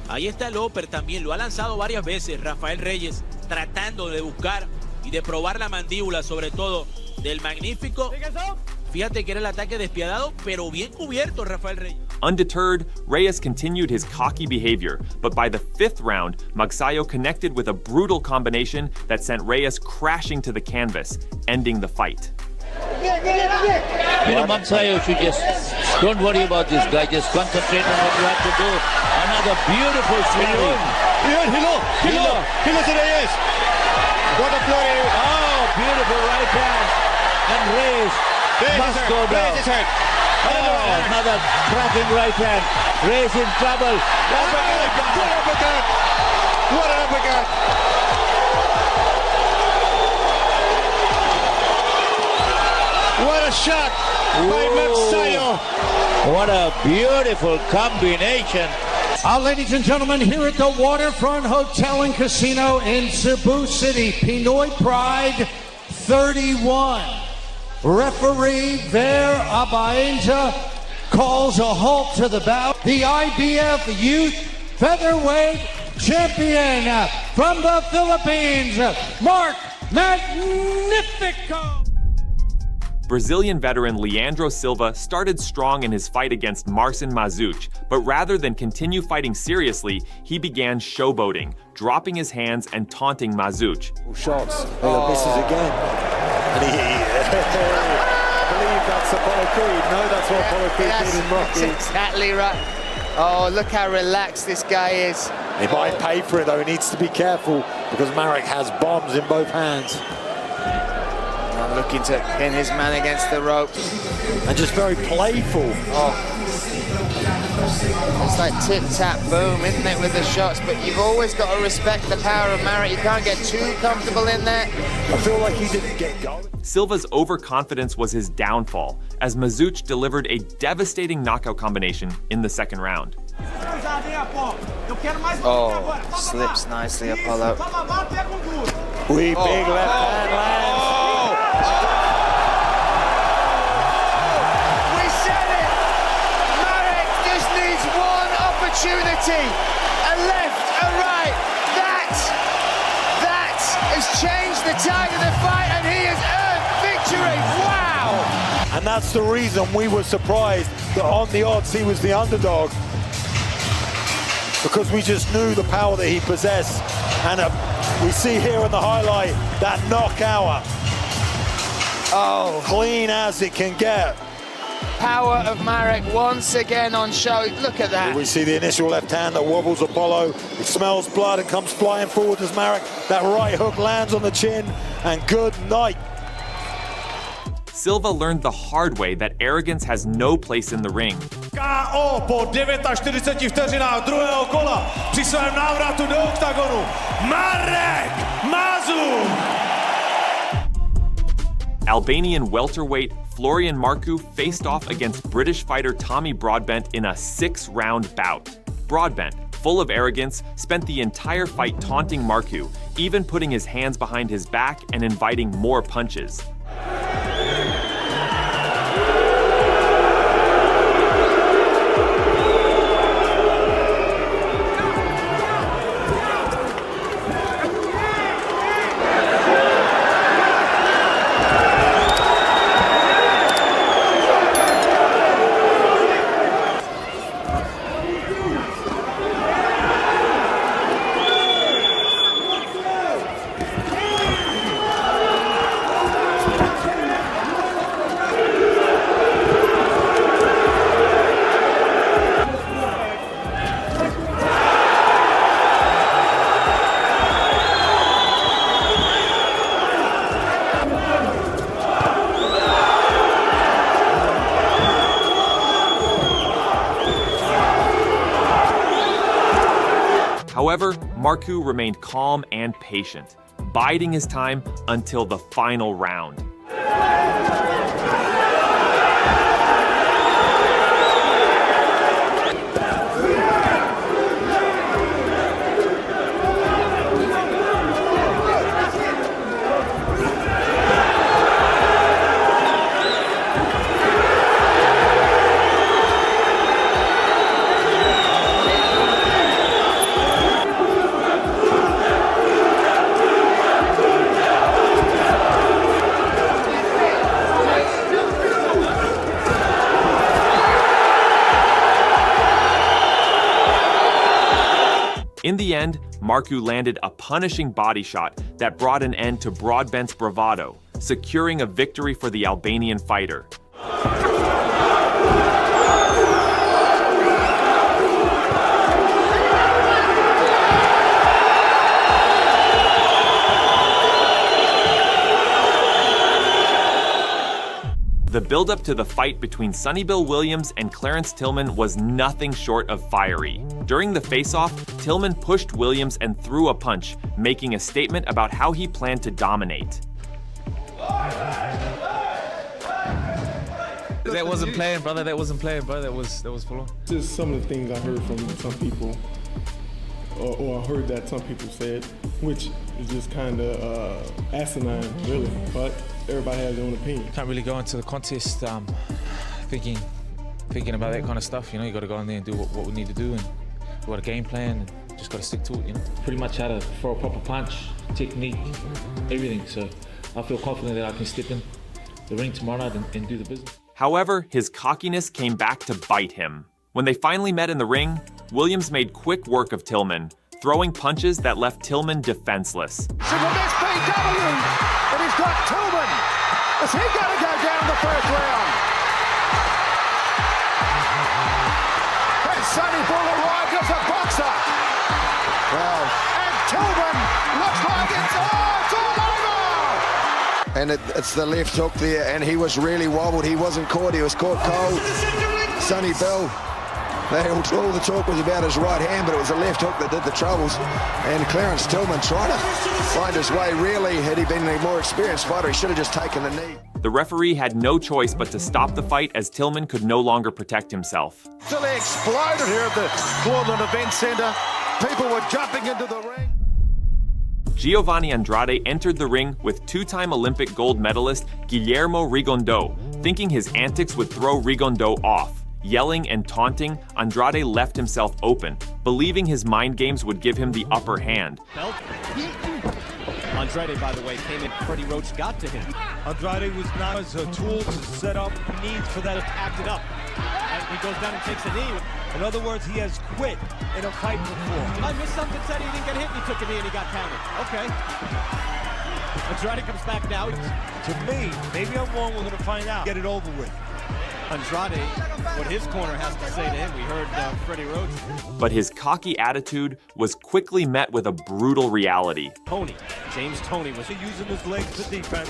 Ahí está el upper también, lo ha lanzado varias veces Rafael Reyes, tratando de buscar y de probar la mandíbula, sobre todo del magnífico. Fíjate que era el ataque despiadado, pero bien cubierto Rafael Reyes. Undeterred, Reyes continued his cocky behavior, but by the fifth round, Magsayo connected with a brutal combination that sent Reyes crashing to the canvas, ending the fight. You know, Magsayo should just, don't worry about this guy, just concentrate on what you have to do. Another beautiful swing. Hilo to Reyes. What a play. Oh, beautiful right hand. And Reyes must go down. Oh, another cracking right hand. Reyes in trouble. What an uppercut. What an uppercut. What a shot by Magsayo. What a beautiful combination. Ladies and gentlemen, here at the Waterfront Hotel and Casino in Cebu City, Pinoy Pride 31. Referee Ver Abaenza calls a halt to the bout. The IBF Youth Featherweight Champion from the Philippines, Mark Magnifico. Brazilian veteran Leandro Silva started strong in his fight against Marcin Mazuch, but rather than continue fighting seriously, he began showboating, dropping his hands and taunting Mazuch. Shots, misses again. And I believe that's Apollo Creed. No, that's what Apollo Creed did in Rocky. That's exactly right. Oh, look how relaxed this guy is. He might pay for it, though. He needs to be careful because Marek has bombs in both hands. Looking to pin his man against the ropes. And just very playful. Oh. It's like tip-tap-boom, isn't it, with the shots? But you've always got to respect the power of Marek. You can't get too comfortable in there. I feel like he didn't get going. Silva's overconfidence was his downfall, as Mazuch delivered a devastating knockout combination in the second round. Oh, slips nicely, Apollo. Big left hand lands. We said it! Marek just needs one opportunity. A left, a right. That has changed the tide of the fight, and he has earned victory. Wow! And that's the reason we were surprised that on the odds he was the underdog. Because we just knew the power that he possessed. And we see here in the highlight that knockout. Oh, clean as it can get. Power of Marek once again on show. Look at that. Here we see the initial left hand that wobbles Apollo. It smells blood and comes flying forward as Marek. That right hook lands on the chin, and good night. Silva learned the hard way that arrogance has no place in the ring. KO po 49 vteřinách druhého kola při svém návratu do oktagonu Marek Mazuch. Albanian welterweight Florian Marku faced off against British fighter Tommy Broadbent in a 6-round bout. Broadbent, full of arrogance, spent the entire fight taunting Marku, even putting his hands behind his back and inviting more punches. However, Marku remained calm and patient, biding his time until the final round. In the end, Marku landed a punishing body shot that brought an end to Broadbent's bravado, securing a victory for the Albanian fighter. The build-up to the fight between Sonny Bill Williams and Clarence Tillman was nothing short of fiery. During the face-off, Tillman pushed Williams and threw a punch, making a statement about how he planned to dominate. That wasn't playing, brother. That wasn't playing, brother. That was full on. Just some of the things I heard from some people, or I heard that some people said, which is just kind of asinine, really. But everybody has their own opinion. Can't really go into the contest thinking about that kind of stuff. You know, you got to go in there and do what we need to do, and we got a game plan, and just got to stick to it. You know, pretty much how to throw a proper punch, technique, everything. So I feel confident that I can step in the ring tomorrow night and do the business. However, his cockiness came back to bite him. When they finally met in the ring, Williams made quick work of Tillman, throwing punches that left Tillman defenseless. SPW, and he's got Tillman. Is he going to go down the first round? Has Sonny Bull arrived as a boxer? Well, and Tillman looks like it's all over. And it's the left hook there, and he was really wobbled. He wasn't caught, he was caught cold. Sonny Bill, all the talk was about his right hand, but it was the left hook that did the troubles. And Clarence Tillman trying to find his way, really, had he been a more experienced fighter, he should have just taken the knee. The referee had no choice but to stop the fight as Tillman could no longer protect himself. Till he exploded here at the Claudeland Event Center. People were jumping into the ring. Giovanni Andrade entered the ring with two-time Olympic gold medalist Guillermo Rigondeaux, thinking his antics would throw Rigondeaux off. Yelling and taunting, Andrade left himself open, believing his mind games would give him the upper hand. Andrade, by the way, came in. Freddie Roach got to him. Andrade was not as a tool to set up. He needs for that to act it up. And he goes down and takes a knee. In other words, he has quit in a fight before. I missed something, said he didn't get hit, and he took a knee and he got counted. Okay. Andrade comes back now. To me, maybe I'm wrong, we're going to find out. Get it over with. Andrade, what his corner has to say to him, we heard Freddie Roach. But his cocky attitude was quickly met with a brutal reality. James Toney was using his legs for defense.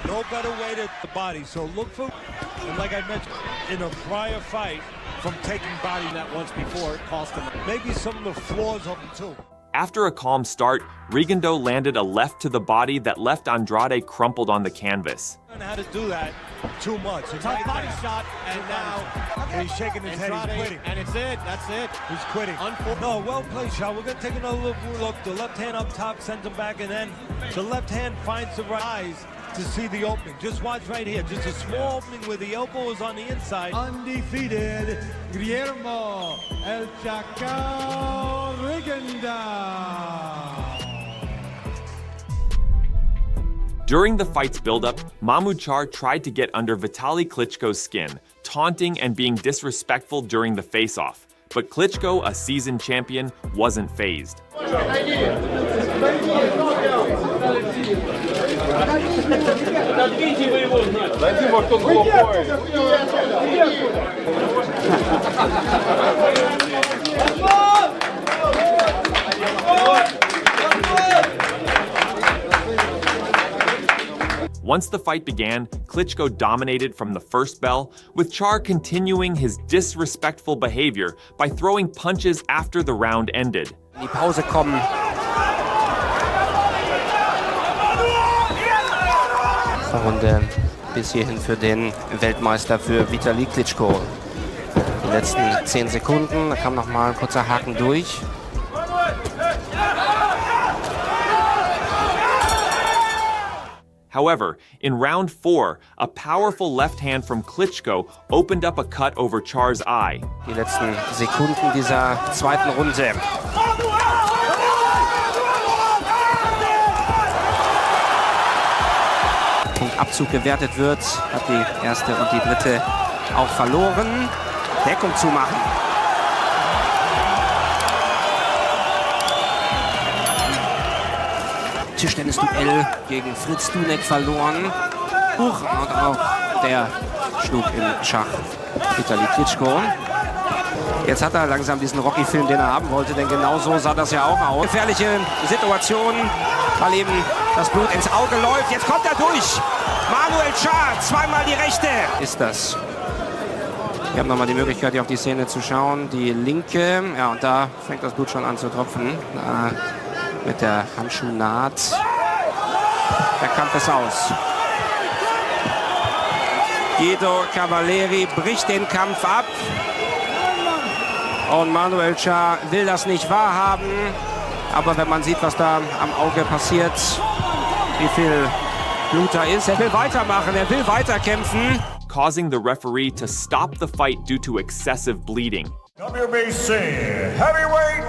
No better way to the body, so look for, and like I mentioned, in a prior fight, from taking body that once before, it cost him. Maybe some of the flaws of him too. After a calm start, Rigondeaux landed a left to the body that left Andrade crumpled on the canvas. I don't know how to do that. too much. It's a body shot, and now he's shaking his head. He's quitting. And it's it. That's it. He's quitting. No, well played shot. We're going to take another look. The left hand up top sends him back, and then the left hand finds the right eyes to see the opening. Just watch right here. Just a small opening where the elbow is on the inside. Undefeated, Guillermo El Chacal Riganda. During the fight's buildup, Mamuchar tried to get under Vitaly Klitschko's skin, taunting and being disrespectful during the face-off. But Klitschko, a seasoned champion, wasn't fazed. Once the fight began, Klitschko dominated from the first bell, with Char continuing his disrespectful behavior by throwing punches after the round ended. In die Pause kommen. Runde bis hierhin für den Weltmeister, für Vitaly Klitschko. Die letzten 10 Sekunden, da kam noch mal ein kurzer Haken durch. However, in round 4, a powerful left hand from Klitschko opened up a cut over Char's eye. Die letzten Sekunden dieser zweiten Runde. Punktabzug gewertet wird, hat die erste und die dritte auch verloren. Deckung zumachen. Tischtennisduell gegen Fritz Dunek verloren. Und auch der schlug im Schach Vitaly Klitschko. Jetzt hat er langsam diesen Rocky-Film, den er haben wollte, denn genau so sah das ja auch aus. Gefährliche Situation, weil eben das Blut ins Auge läuft. Jetzt kommt er durch. Manuel Char, zweimal die rechte. Ist das. Wir haben nochmal die Möglichkeit, hier auf die Szene zu schauen. Die linke, ja, und da fängt das Blut schon an zu tropfen. Mit der Handschuhnaht. Der Kampf ist aus. Guido Cavalieri bricht den Kampf ab. Und Manuel Char will das nicht wahrhaben. Aber wenn man sieht, was da am Auge passiert, wie viel Blut da ist, er will weitermachen, er will weiterkämpfen. Causing the referee to stop the fight due to excessive bleeding. WBC Heavyweight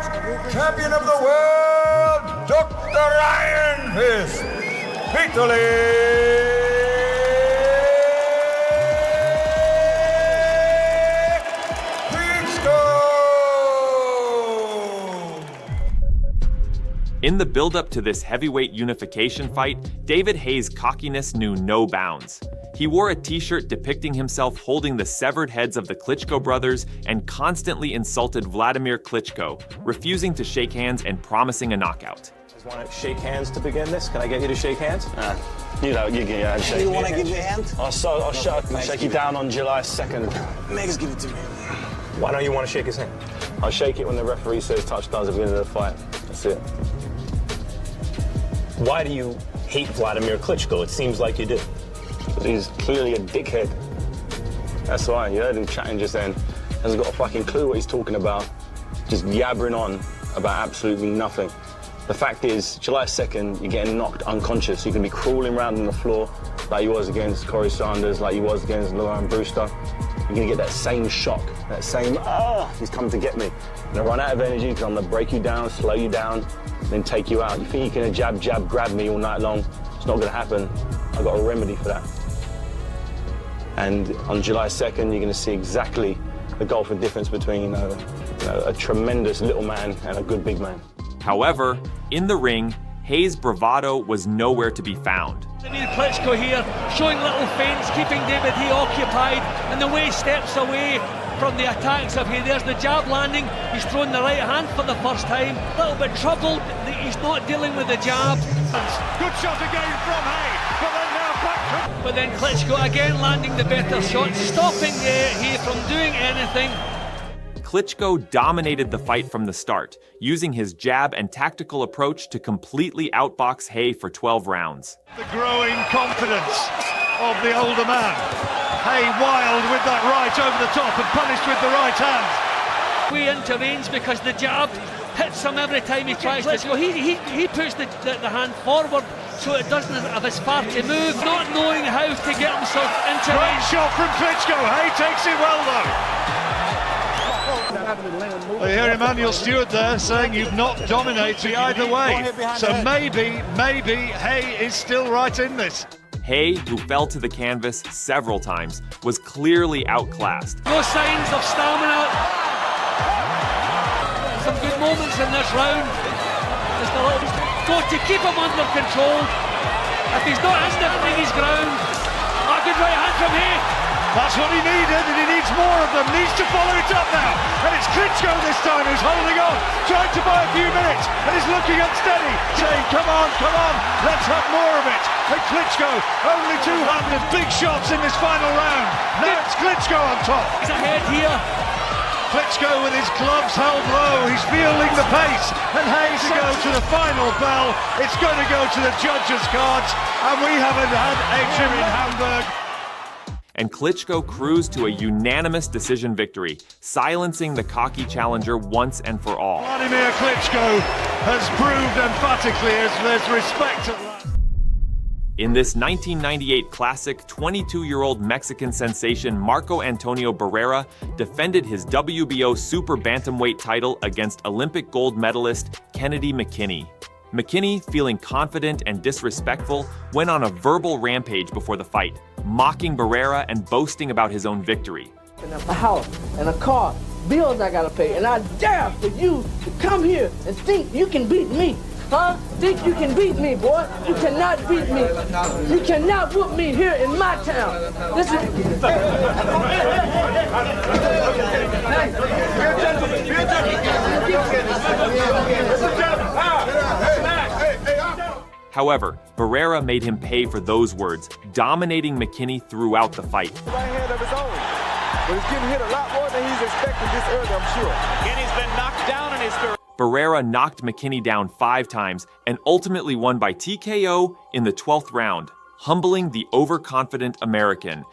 Champion of the World, Dr. Iron Fist, Vitaly In the build-up to this heavyweight unification fight, David Haye's cockiness knew no bounds. He wore a t-shirt depicting himself holding the severed heads of the Klitschko brothers and constantly insulted Vladimir Klitschko, refusing to shake hands and promising a knockout. Just want to shake hands to begin this? Can I get you to shake hands? You shake. You want to give your hand? I'll shake you down on July 2nd. Megs, give it to me. Why don't you want to shake his hand? I'll shake it when the referee says touchdowns at the beginning of the fight. That's it. Why do you hate Vladimir Klitschko? It seems like you do. He's clearly a dickhead. That's why. You heard him chatting just then. Hasn't got a fucking clue what he's talking about. Just yabbering on about absolutely nothing. The fact is, July 2nd, you're getting knocked unconscious. You can be crawling around on the floor like he was against Corey Sanders, like he was against Lauren Brewster. You're gonna get that same shock, that same, he's come to get me. I'm gonna run out of energy because I'm gonna break you down, slow you down, then take you out. You think you can jab, grab me all night long? It's not gonna happen. I've got a remedy for that. And on July 2nd, you're gonna see exactly the golfing difference between a tremendous little man and a good big man. However, in the ring, Haye's bravado was nowhere to be found. Klitschko here, showing little feints, keeping David Haye occupied, and the way he steps away from the attacks of Haye. There's the jab landing, he's thrown the right hand for the first time. A little bit troubled that he's not dealing with the jab. Good shot again from Haye, but then now back. But then Klitschko again landing the better shot, stopping Haye from doing anything. Klitschko dominated the fight from the start, using his jab and tactical approach to completely outbox Haye for 12 rounds. The growing confidence of the older man. Hey, wild with that right over the top and punished with the right hand. He intervenes because the jab hits him every time he tries to go. He puts the hand forward so it doesn't have as far to move, not knowing how to get himself into it. Great shot from Klitschko. Hey takes it well though. I hear Emmanuel Stewart there saying you've not dominated either way. So maybe Hay is still right in this. Hay, who fell to the canvas several times, was clearly outclassed. No signs of stamina. Some good moments in this round. Just a little got to keep him under control. If he's not in his ground, a good right hand from Hay. That's what he needed, and he needs more of them. Needs to follow it up now. And it's Klitschko this time who's holding on, trying to buy a few minutes, and he's looking unsteady, saying, come on, let's have more of it. And Klitschko, only two-handed, big shots in this final round. Now it's Klitschko on top. He's ahead here. Klitschko with his gloves held low, he's feeling the pace, and Hayes to go to the final bell. It's going to go to the judges' cards, and we haven't had action in Hamburg. And Klitschko cruised to a unanimous decision victory, silencing the cocky challenger once and for all. Vladimir Klitschko has proved emphatically as there's respect at last. In this 1998 classic, 22-year-old Mexican sensation Marco Antonio Barrera defended his WBO super bantamweight title against Olympic gold medalist Kennedy McKinney. McKinney, feeling confident and disrespectful, went on a verbal rampage before the fight, mocking Barrera and boasting about his own victory. A house and a car, bills I gotta pay, and I dare for you to come here and think you can beat me. Huh? Think you can beat me, boy? You cannot beat me. You cannot whoop me here in my town. This is... However, Barrera made him pay for those words, dominating McKinney throughout the fight. Right hand of his own, but he's getting hit a lot more than he's expecting this early, I'm sure. McKinney's been knocked down in his third. Barrera knocked McKinney down 5 times and ultimately won by TKO in the 12th round, humbling the overconfident American.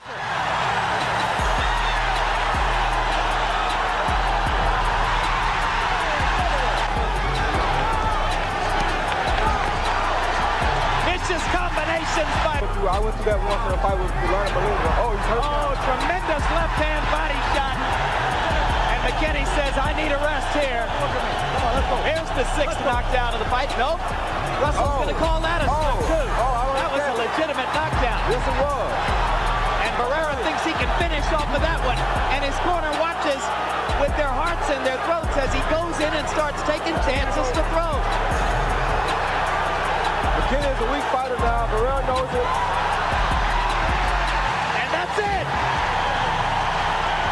Vicious combinations by... I went through that once in a fight with Lo Greco. Oh, tremendous left-hand body shot. And McKinney says, I need a rest here. Here's the 6th knockdown of the fight. Nope. Russell's going to call that a stunt, too. That was a legitimate knockdown. Yes, it was. And Barrera thinks he can finish off with that one. And his corner watches with their hearts in their throats as he goes in and starts taking chances to throw. McKinney is a weak fighter now. Barrera knows it. And that's it.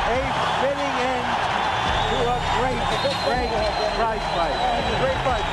A fitting end to a great prize fight. Great fight.